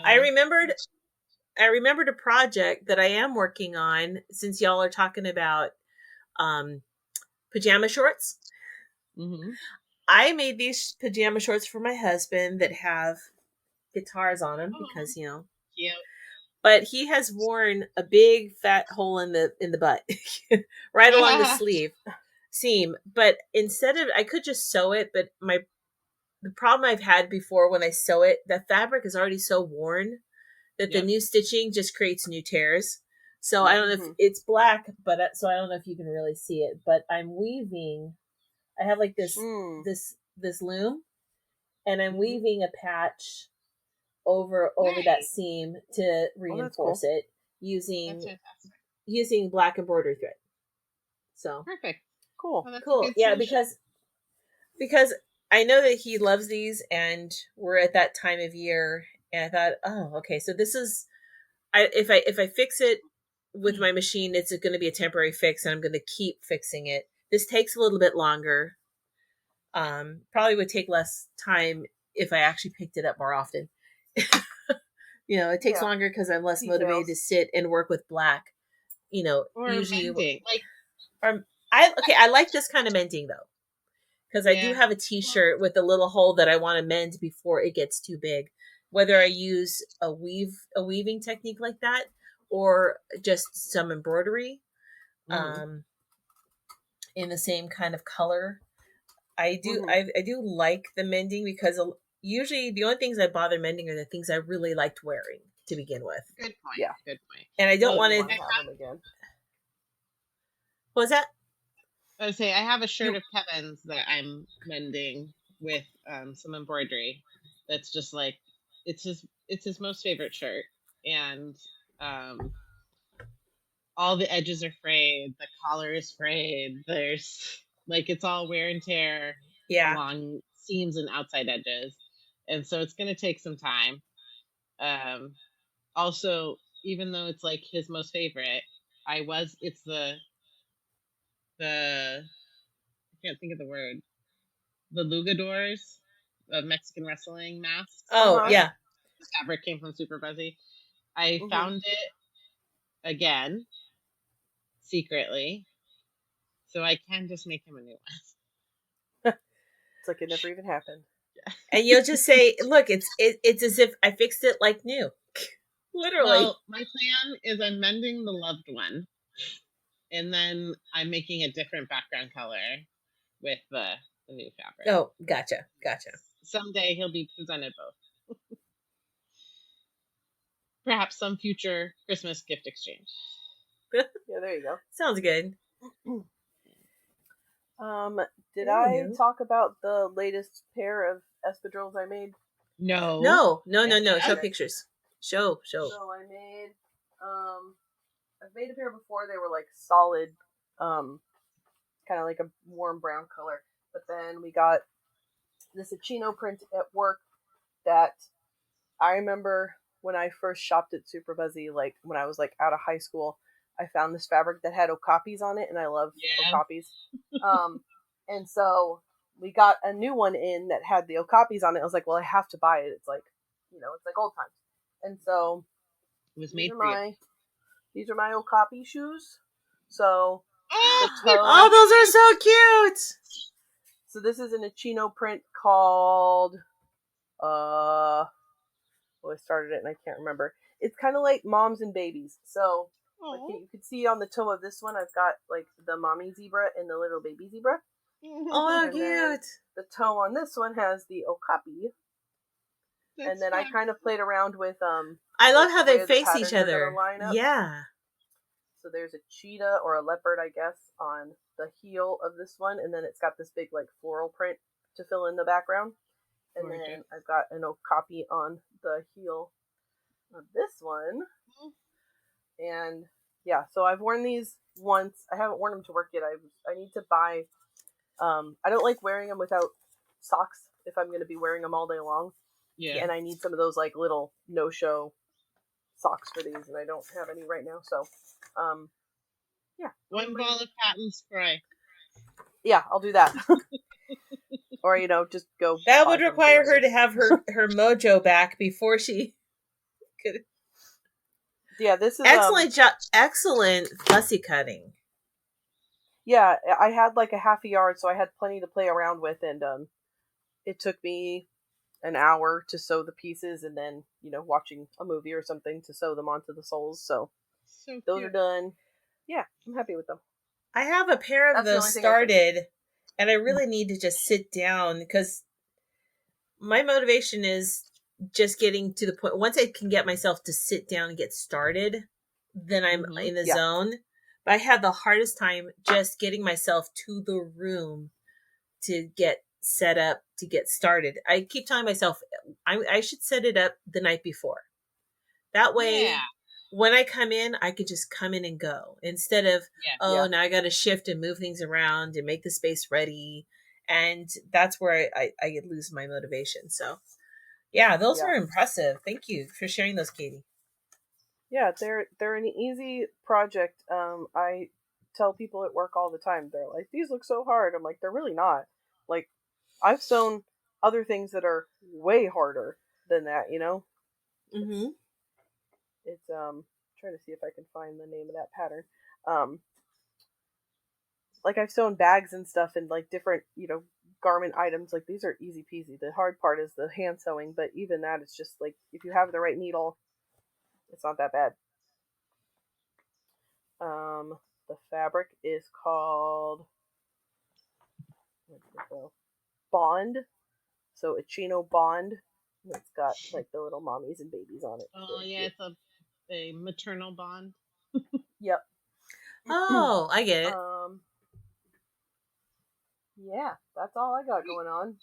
Speaker 3: I remembered a project that I am working on, since y'all are talking about pajama shorts. I made these pajama shorts for my husband that have guitars on them because cute. But he has worn a big fat hole in the butt right along the sleeve seam. But instead of, I could just sew it, but the problem I've had before when I sew it, the fabric is already so worn that the new stitching just creates new tears. So I don't know if it's black, but so I don't know if you can really see it. But I'm weaving. I have like this loom, and I'm weaving a patch over that seam to reinforce it using black embroidery thread. So
Speaker 1: perfect.
Speaker 2: Cool.
Speaker 3: Yeah, because I know that he loves these, and we're at that time of year, and I thought, oh, okay, so this is, if I fix it with my machine, it's going to be a temporary fix, and I'm going to keep fixing it. This takes a little bit longer. Probably would take less time if I actually picked it up more often. It takes longer because I'm less motivated to sit and work with black.
Speaker 1: Or
Speaker 3: usually
Speaker 1: mending.
Speaker 3: I like this kind of mending though, because I do have a t-shirt with a little hole that I want to mend before it gets too big. Whether I use a weaving technique like that or just some embroidery, in the same kind of color. I do like the mending, because usually the only things that bother mending are the things I really liked wearing to begin with.
Speaker 1: Good point. Yeah. Good point.
Speaker 3: And I don't want to have them again. What was that?
Speaker 1: I would say I have a shirt of Kevin's that I'm mending with some embroidery. That's just like, it's his most favorite shirt, and all the edges are frayed, the collar is frayed. There's like, it's all wear and tear along seams and outside edges, and so it's going to take some time. Also, even though it's like his most favorite, it's the I can't think of the word, the lugadors of Mexican wrestling masks.
Speaker 3: The
Speaker 1: fabric came from Super Buzzy. I found it again secretly, so I can just make him a new one.
Speaker 2: It's like it never even happened.
Speaker 3: And you'll just say, look, it's as if I fixed it like new. Literally.
Speaker 1: Well, my plan is I'm mending the loved one, and then I'm making a different background color with the new fabric.
Speaker 3: Oh, gotcha.
Speaker 1: Someday he'll be presented both. Perhaps some future Christmas gift exchange.
Speaker 2: Yeah, there you go.
Speaker 3: Sounds good.
Speaker 2: Did I talk about the latest pair of espadrilles I made?
Speaker 3: No. Show pictures. Show.
Speaker 2: So I made, I've made a pair before. They were like solid, kind of like a warm brown color. But then we got this Chino print at work that I remember when I first shopped at Super Buzzy, like when I was like out of high school, I found this fabric that had okapis on it, and I love okapis. And so we got a new one in that had the okapis on it. I was like, well, I have to buy it. It's like, it's like old times. And so
Speaker 1: it was made for you.
Speaker 2: These are my okapi shoes. So
Speaker 3: oh, those are so cute.
Speaker 2: So this is an Chino print called I started it and I can't remember. It's kind of like moms and babies. So like you can see on the toe of this one, I've got like the mommy zebra and the little baby zebra.
Speaker 3: Oh, how cute!
Speaker 2: The toe on this one has the okapi. And then I kind of played around with
Speaker 3: I love how they face each other. Yeah.
Speaker 2: So there's a cheetah or a leopard, I guess, on the heel of this one, and then it's got this big like floral print to fill in the background. And then I've got an okapi on the heel of this one. And yeah, so I've worn these once. I haven't worn them to work yet. I need to buy. I don't like wearing them without socks if I'm going to be wearing them all day long. Yeah. And I need some of those like little no-show socks for these, and I don't have any right now. So, yeah.
Speaker 1: One ball of patent spray.
Speaker 2: Yeah, I'll do that. Or, just go.
Speaker 3: That would require her to have her mojo back before she could.
Speaker 2: Yeah, this is
Speaker 3: excellent fussy cutting.
Speaker 2: Yeah, I had like a half a yard, so I had plenty to play around with, and it took me an hour to sew the pieces, and then watching a movie or something to sew them onto the soles. So those are done. Yeah, I'm happy with them.
Speaker 3: I have a pair of those started, and I really need to just sit down because my motivation is just getting to the point. Once I can get myself to sit down and get started, then I'm in the zone. But I have the hardest time just getting myself to the room to get set up, to get started. I keep telling myself I should set it up the night before. That way, when I come in, I could just come in and go instead of, now I got to shift and move things around and make the space ready. And that's where I lose my motivation. So, yeah, those are impressive. Thank you for sharing those, Katie.
Speaker 2: Yeah, they're an easy project. I tell people at work all the time, they're like, these look so hard. I'm like, they're really not. Like, I've sewn other things that are way harder than that,
Speaker 3: Mm-hmm.
Speaker 2: It's trying to see if I can find the name of that pattern. Like I've sewn bags and stuff and like different, garment items. Like these are easy peasy. The hard part is the hand sewing, but even that, it's just like if you have the right needle, it's not that bad. The fabric is called Bond. So a Chino Bond. It's got like the little mommies and babies on it.
Speaker 1: Oh yeah, it's a maternal bond.
Speaker 2: Yep.
Speaker 3: Oh, I get it.
Speaker 2: Yeah, that's all I got going on.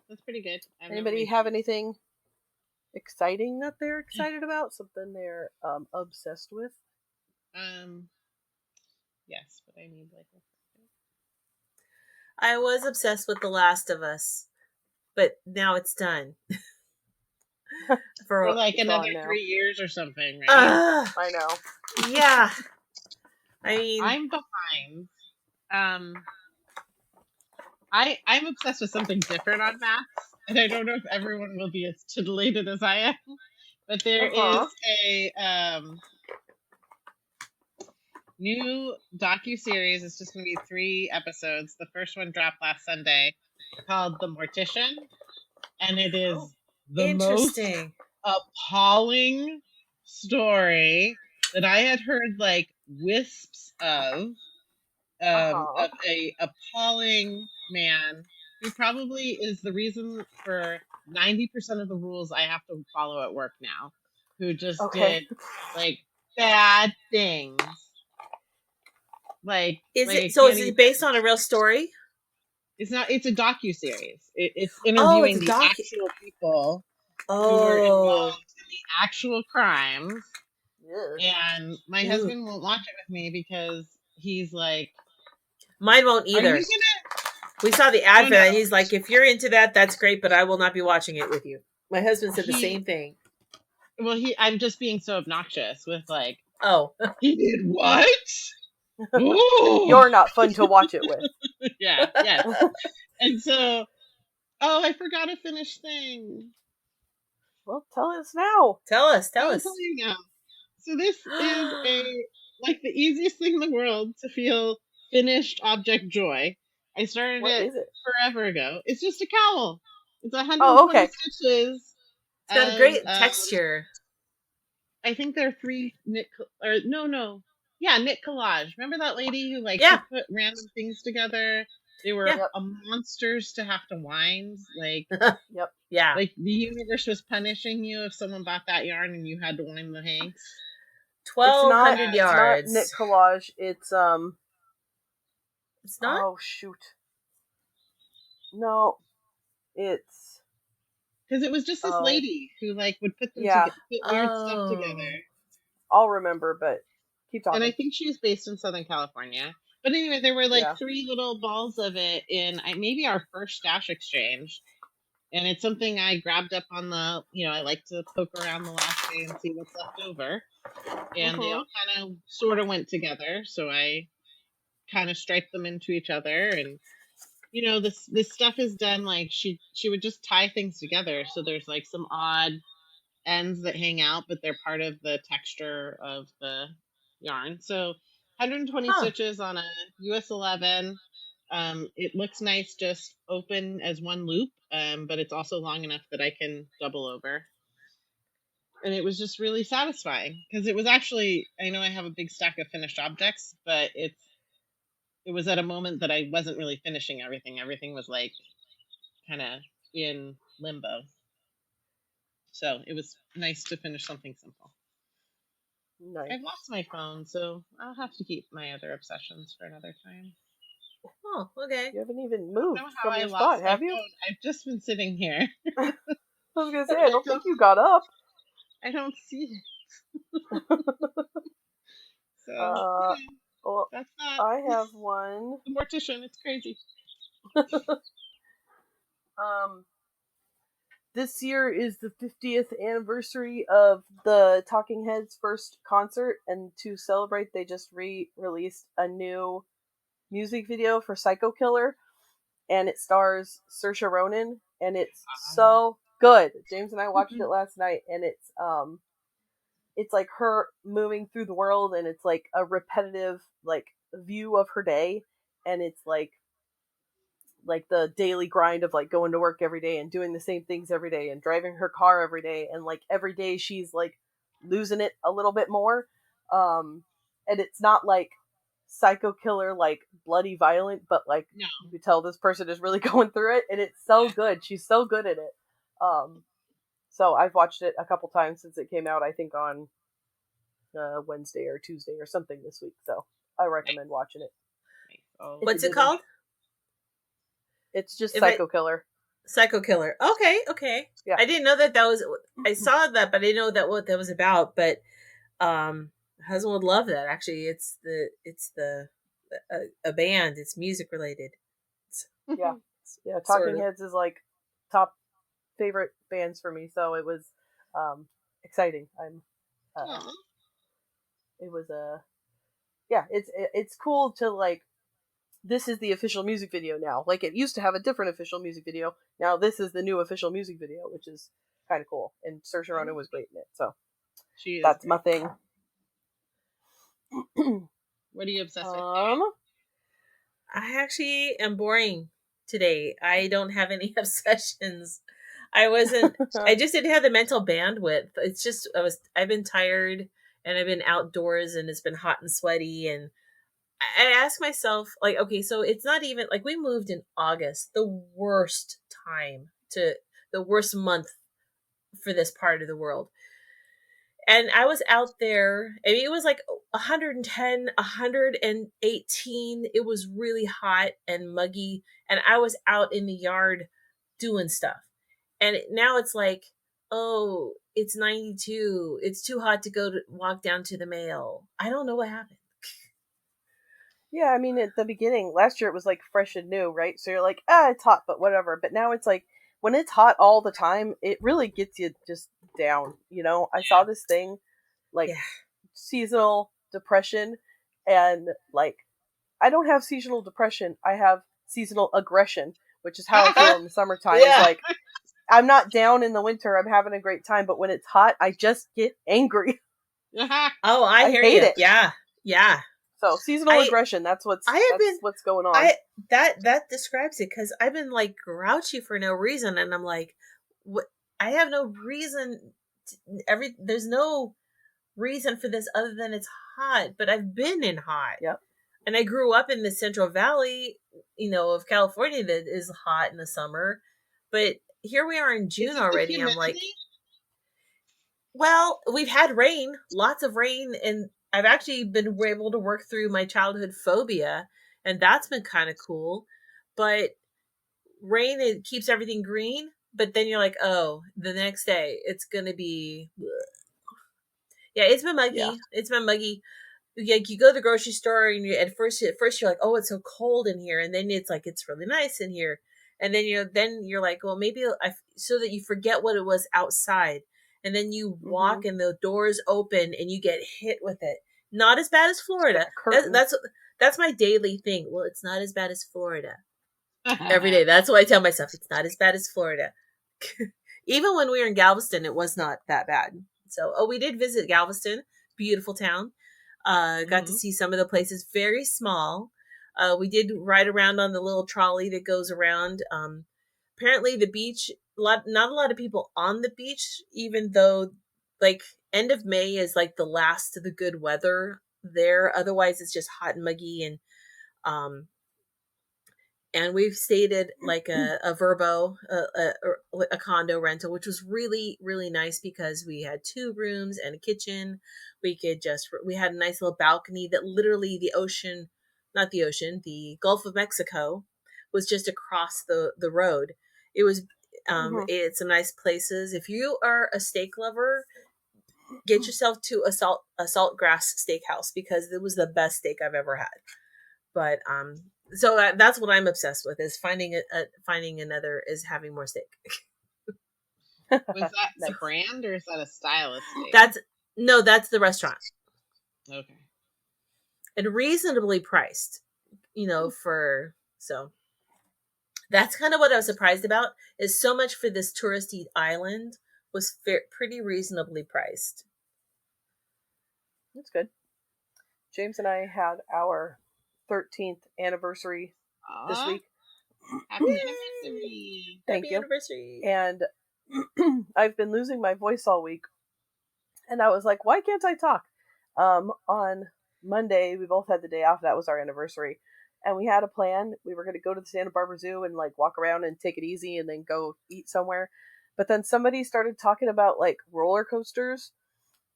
Speaker 1: That's pretty good.
Speaker 2: Anybody have anything exciting that they're excited about? Something they're obsessed with?
Speaker 1: Yes, but I need like
Speaker 3: I was obsessed with The Last of Us, but now it's done.
Speaker 1: For like another 3 years or something, right?
Speaker 2: I know.
Speaker 3: Yeah. I mean,
Speaker 1: I'm behind. I'm obsessed with something different on maths, and I don't know if everyone will be as titillated as I am, but there is a new docu-series. It's just going to be 3 episodes. The first one dropped last Sunday, called The Mortician, and it is the most appalling story that I had heard like wisps of a appalling man who probably is the reason for 90% of the rules I have to follow at work now, who just did like bad things. Like,
Speaker 3: is it based on a real story?
Speaker 1: It's not. It's a docu-series. It's interviewing the actual people who were involved in the actual crimes. And my husband won't watch it with me because he's like,
Speaker 3: Mine won't either. We saw the ad for that, and he's like, if you're into that, that's great, but I will not be watching it with you. My husband said the same thing.
Speaker 1: Well, I'm just being so obnoxious with like,
Speaker 3: oh,
Speaker 1: he did what?
Speaker 2: You're not fun to watch it with.
Speaker 1: Yeah. And so, I forgot to finish thing.
Speaker 2: Well, tell us now.
Speaker 3: Tell us.
Speaker 1: I'll tell you now. So this is like the easiest thing in the world to feel finished object joy. I started it forever ago. It's just a cowl. It's 120 stitches.
Speaker 3: It's got a great texture.
Speaker 1: I think there are 3 knit knit collage. Remember that lady who put random things together? They were monsters to have to wind. Like
Speaker 2: Yeah.
Speaker 1: Like the universe was punishing you if someone bought that yarn and you had to wind the hanks.
Speaker 3: 1,200 yards.
Speaker 2: It's not knit collage. It's
Speaker 3: It's not.
Speaker 2: Oh shoot. No, it's
Speaker 1: because it was just this lady who would put them put weird stuff together.
Speaker 2: I'll remember, but keep talking.
Speaker 1: And I think she was based in Southern California. But anyway, there were 3 little balls of it in maybe our first stash exchange. And it's something I grabbed up on the, I like to poke around the last day and see what's left over. And they all kind of sort of went together. So I kind of striped them into each other. And, this stuff is done she would just tie things together. So there's some odd ends that hang out, but they're part of the texture of the yarn. So 120 stitches on a US 11. It looks nice just open as one loop, but it's also long enough that I can double over. And it was just really satisfying because it was actually, I know I have a big stack of finished objects, but it was at a moment that I wasn't really finishing everything. Everything was kind of in limbo. So it was nice to finish something simple.
Speaker 2: Nice.
Speaker 1: I've lost my phone, so I'll have to keep my other obsessions for another time.
Speaker 3: Oh, okay.
Speaker 2: You haven't even moved from your spot, have you?
Speaker 1: Phone. I've just been sitting here.
Speaker 2: I was going to say, I don't think you got up.
Speaker 1: I don't see it. So,
Speaker 2: well,
Speaker 1: that's not...
Speaker 2: I have one.
Speaker 1: The mortician, it's crazy.
Speaker 2: This year is the 50th anniversary of the Talking Heads' first concert, and to celebrate, they just released a new music video for Psycho Killer, and it stars Saoirse Ronan, and it's so good. James and I watched it last night, and it's like her moving through the world, and it's like a repetitive view of her day, and it's like the daily grind of going to work every day and doing the same things every day and driving her car every day, and every day she's losing it a little bit more, and it's not Psycho Killer bloody violent, but no. You could tell this person is really going through it, and it's so good. She's so good at it. So I've watched it a couple times since it came out, I think on Wednesday or Tuesday or something this week, so I recommend watching it.
Speaker 3: What's it called?
Speaker 2: It's just Psycho Killer.
Speaker 3: Psycho Killer. Okay. Yeah. I didn't know that was... I saw that, but I didn't know that what that was about, but husband would love that. Actually, it's a band. It's music related.
Speaker 2: Yeah. Talking Heads is top favorite bands for me, so it was exciting. It was it's cool to this is the official music video now. It used to have a different official music video. Now this is the new official music video, which is kind of cool. And Saoirse Ronan was great in it, so that's my thing.
Speaker 1: What are you obsessed with?
Speaker 3: I actually am boring today. I don't have any obsessions. I just didn't have the mental bandwidth. It's just I've been tired, and I've been outdoors, and it's been hot and sweaty, and I ask myself, okay, so it's not even we moved in August, the worst month for this part of the world. And I was out there, I mean, it was 110, 118. It was really hot and muggy. And I was out in the yard doing stuff. And now it's it's 92. It's too hot to walk down to the mail. I don't know what happened.
Speaker 2: Yeah, I mean, at the beginning, last year it was like fresh and new, right? So you're like, it's hot, but whatever. But now it's like, when it's hot all the time, it really gets you just down. I saw this thing, like,
Speaker 3: Yeah.
Speaker 2: seasonal depression, and like, I don't have seasonal depression. I have seasonal aggression, which is how I feel in the summertime. Is
Speaker 3: Yeah.
Speaker 2: like, I'm not down in the winter. I'm having a great time, but when it's hot, I just get angry.
Speaker 3: Oh, I hear
Speaker 2: hate
Speaker 3: you.
Speaker 2: it.
Speaker 3: Yeah. Yeah.
Speaker 2: So seasonal aggression. That's what's going on.
Speaker 3: That describes it, because I've been like grouchy for no reason, and I'm like, what? I have no reason. There's no reason for this other than it's hot. But I've been in hot.
Speaker 2: Yep.
Speaker 3: And I grew up in the Central Valley, of California, that is hot in the summer. But here we are in June already. I'm like, well, we've had rain, lots of rain, and I've actually been able to work through my childhood phobia, and that's been kind of cool. But rain, it keeps everything green, but then you're like, oh, the next day it's gonna be, yeah, it's been muggy.
Speaker 2: Yeah.
Speaker 3: It's been muggy. Like, you go to the grocery store, and at first you're like, oh, it's so cold in here, and then it's like, it's really nice in here, and then you're like, well, maybe so that you forget what it was outside, and then you walk and the doors open and you get hit with it. Not as bad as Florida. That's my daily thing. Well, it's not as bad as Florida. Every day. That's what I tell myself. It's not as bad as Florida. Even when we were in Galveston, it was not that bad. So, we did visit Galveston. Beautiful town. Got to see some of the places. Very small. We did ride around on the little trolley that goes around. Apparently the beach, not a lot of people on the beach, even though like end of May is like the last of the good weather there. Otherwise it's just hot and muggy, and we've stayed at like a Verbo, a condo rental, which was really, really nice because we had 2 rooms and a kitchen. We had a nice little balcony that literally the Gulf of Mexico was just across the road. It was, it's some nice places. If you are a steak lover, get yourself to a Saltgrass Steakhouse, because it was the best steak I've ever had. But so that's what I'm obsessed with, is finding another, is having more steak.
Speaker 1: Was that the brand, or is that a style of steak?
Speaker 3: That's the restaurant.
Speaker 1: Okay.
Speaker 3: And reasonably priced, so that's kind of what I was surprised about, is so much for this touristy island was pretty reasonably priced.
Speaker 2: That's good. James and I had our 13th anniversary this week.
Speaker 1: Happy anniversary!
Speaker 2: Thank you.
Speaker 3: Anniversary.
Speaker 2: And I've been losing my voice all week, and I was like, why can't I talk? On Monday, we both had the day off. That was our anniversary, and we had a plan. We were going to go to the Santa Barbara Zoo and like walk around and take it easy, and then go eat somewhere. But then somebody started talking about like roller coasters,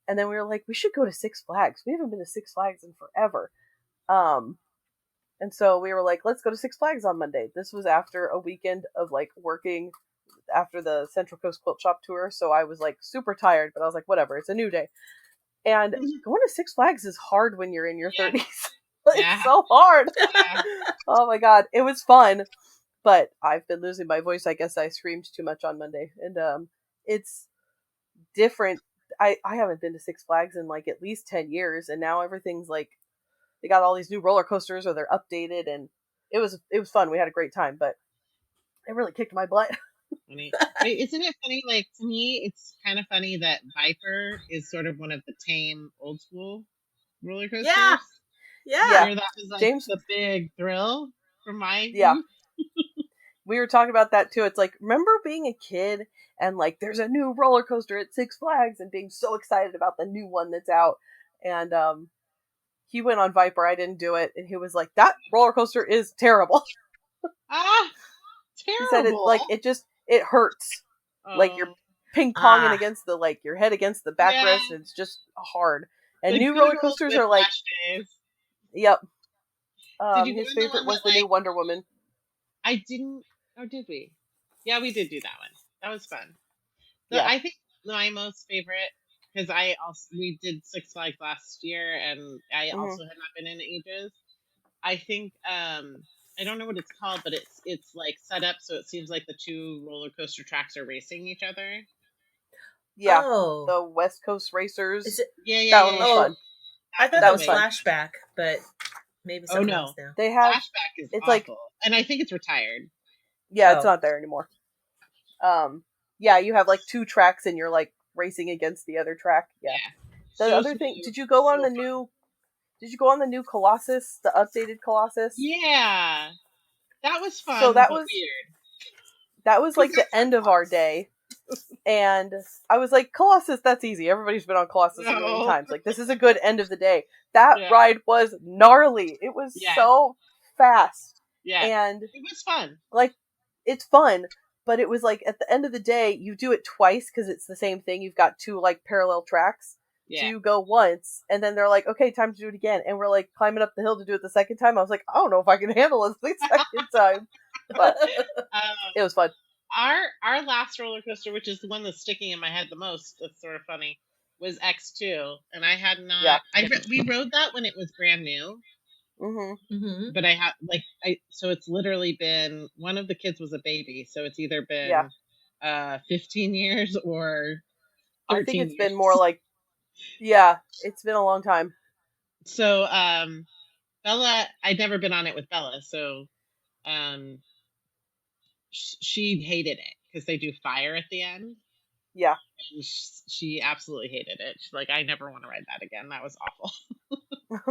Speaker 2: and then we were like, we should go to Six Flags. We haven't been to Six Flags in forever. And so we were like, let's go to Six Flags on Monday. This was after a weekend of like working after the Central Coast Quilt Shop tour. So I was like super tired, but I was like, whatever, it's a new day. And going to Six Flags is hard when you're in your 30s. It's so hard. Oh my God. It was fun, but I've been losing my voice. I guess I screamed too much on Monday, and it's different. I haven't been to Six Flags in like at least 10 years, and now everything's like, they got all these new roller coasters, or they're updated, and it was fun. We had a great time, but it really kicked my butt.
Speaker 1: Funny. Isn't it funny? Like, to me, it's kind of funny that Viper is sort of one of the tame old school roller coasters.
Speaker 3: Yeah.
Speaker 1: Where that was like James, the big thrill for my youth.
Speaker 2: We were talking about that too. It's like, remember being a kid and like there's a new roller coaster at Six Flags and being so excited about the new one that's out. And he went on Viper. I didn't do it, and he was like, that roller coaster is terrible.
Speaker 1: Terrible.
Speaker 2: He said it hurts. Like you're ping ponging against the, like, your head against the backrest, and it's just hard. And like, new roller coasters are like days. Yep. His favorite was the new Wonder Woman.
Speaker 1: I didn't, or did we? Yeah, we did do that one. That was fun. So I think my most favorite, because we did Six Flags last year, and I also had not been in ages. I think I don't know what it's called, but it's like set up so it seems like the two roller coaster tracks are racing each other.
Speaker 2: Yeah,
Speaker 3: Oh,
Speaker 2: the West Coast Racers.
Speaker 3: is it?
Speaker 2: That one was fun.
Speaker 3: I thought
Speaker 2: That
Speaker 3: that
Speaker 2: was
Speaker 3: was
Speaker 2: fun.
Speaker 3: Flashback, but maybe something else now.
Speaker 2: They have
Speaker 1: Flashback is
Speaker 2: it's
Speaker 1: awful, and I think it's retired.
Speaker 2: Yeah, it's not there anymore. Yeah, you have like two tracks and you're like racing against the other track. Yeah. The
Speaker 1: So
Speaker 2: other thing, did you go on the new? Did you go on the new Colossus, the updated Colossus?
Speaker 1: Yeah, that was fun.
Speaker 2: So that
Speaker 1: but
Speaker 2: was
Speaker 1: weird.
Speaker 2: That was like the end of our day, and I was like, Colossus, that's easy. Everybody's been on Colossus a million times. Like, this is a good end of the day. That ride was gnarly. It was so fast.
Speaker 1: Yeah,
Speaker 2: and
Speaker 1: it was fun.
Speaker 2: Like, it's fun, but it was like at the end of the day, you do it twice because it's the same thing. You've got two like parallel tracks.
Speaker 1: Yeah.
Speaker 2: So you go once, and then they're like, okay, time to do it again. And we're like climbing up the hill to do it the second time. I was like, I don't know if I can handle it the second time. But it was fun.
Speaker 1: Our last roller coaster, which is the one that's sticking in my head the most, that's sort of funny, was X2. And I had not... Yeah. We rode that when it was brand new.
Speaker 2: Mm-hmm.
Speaker 1: But I have so it's literally been, one of the kids was a baby, so it's either been 15 years or 13
Speaker 2: I think it's
Speaker 1: years.
Speaker 2: been more like, it's been a long time.
Speaker 1: So Bella, I'd never been on it with Bella, so she hated it because they do fire at the end.
Speaker 2: Yeah.
Speaker 1: And she absolutely hated it. She's like, I never want to ride that again. That was awful.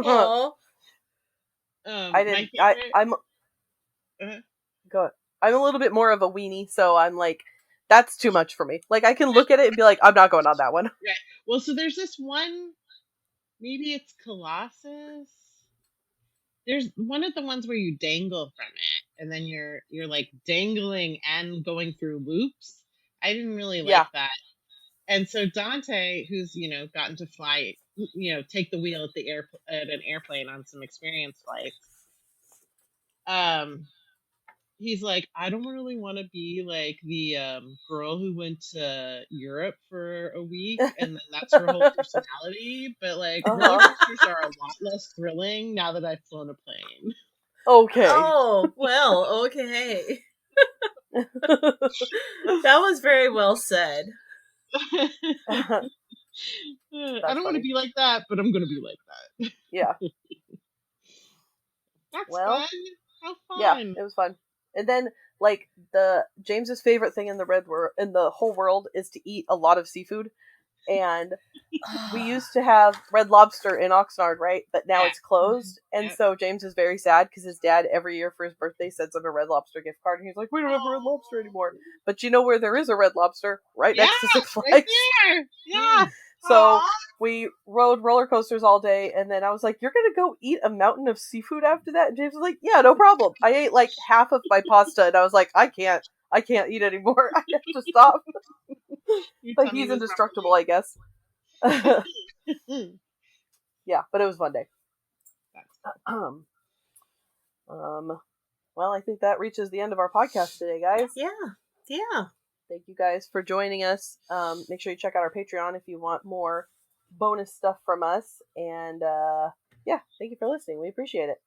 Speaker 3: Oh.
Speaker 2: I didn't. I'm. Go. I'm a little bit more of a weenie, so I'm like, that's too much for me. Like, I can look at it and be like, I'm not going on that one.
Speaker 1: Right. Well, so there's this one. Maybe it's Colossus. There's one of the ones where you dangle from it, and then you're like dangling and going through loops. I didn't really like that. And so Dante, who's gotten to fly, take the wheel at an airplane on some experience flights, he's like, I don't really want to be like the girl who went to Europe for a week and then that's her whole personality. But like, roller coasters are a lot less thrilling now that I've flown a plane.
Speaker 2: Okay.
Speaker 3: Oh, well, okay. That was very well said.
Speaker 1: I don't want to be like that, but I'm going to be like that.
Speaker 2: Yeah.
Speaker 1: That's fun. How fun.
Speaker 2: Yeah, it was fun. And then, like, James's favorite thing in the whole world is to eat a lot of seafood. And we used to have Red Lobster in Oxnard, right? But now it's closed. And so James is very sad because his dad every year for his birthday sends him a Red Lobster gift card. And he's like, we don't have a Red Lobster anymore. But you know where there is a Red Lobster? Right next to Six Flags. Right there. Yeah. So we rode roller coasters all day, and then I was like, you're going to go eat a mountain of seafood after that? And James was like, yeah, no problem. I ate like half of my pasta, and I was like, I can't eat anymore. I have to stop. But he's indestructible, I guess. Yeah, but it was a fun day. Well, I think that reaches the end of our podcast today, guys.
Speaker 3: Yeah.
Speaker 2: Thank you guys for joining us. Make sure you check out our Patreon if you want more bonus stuff from us. And thank you for listening. We appreciate it.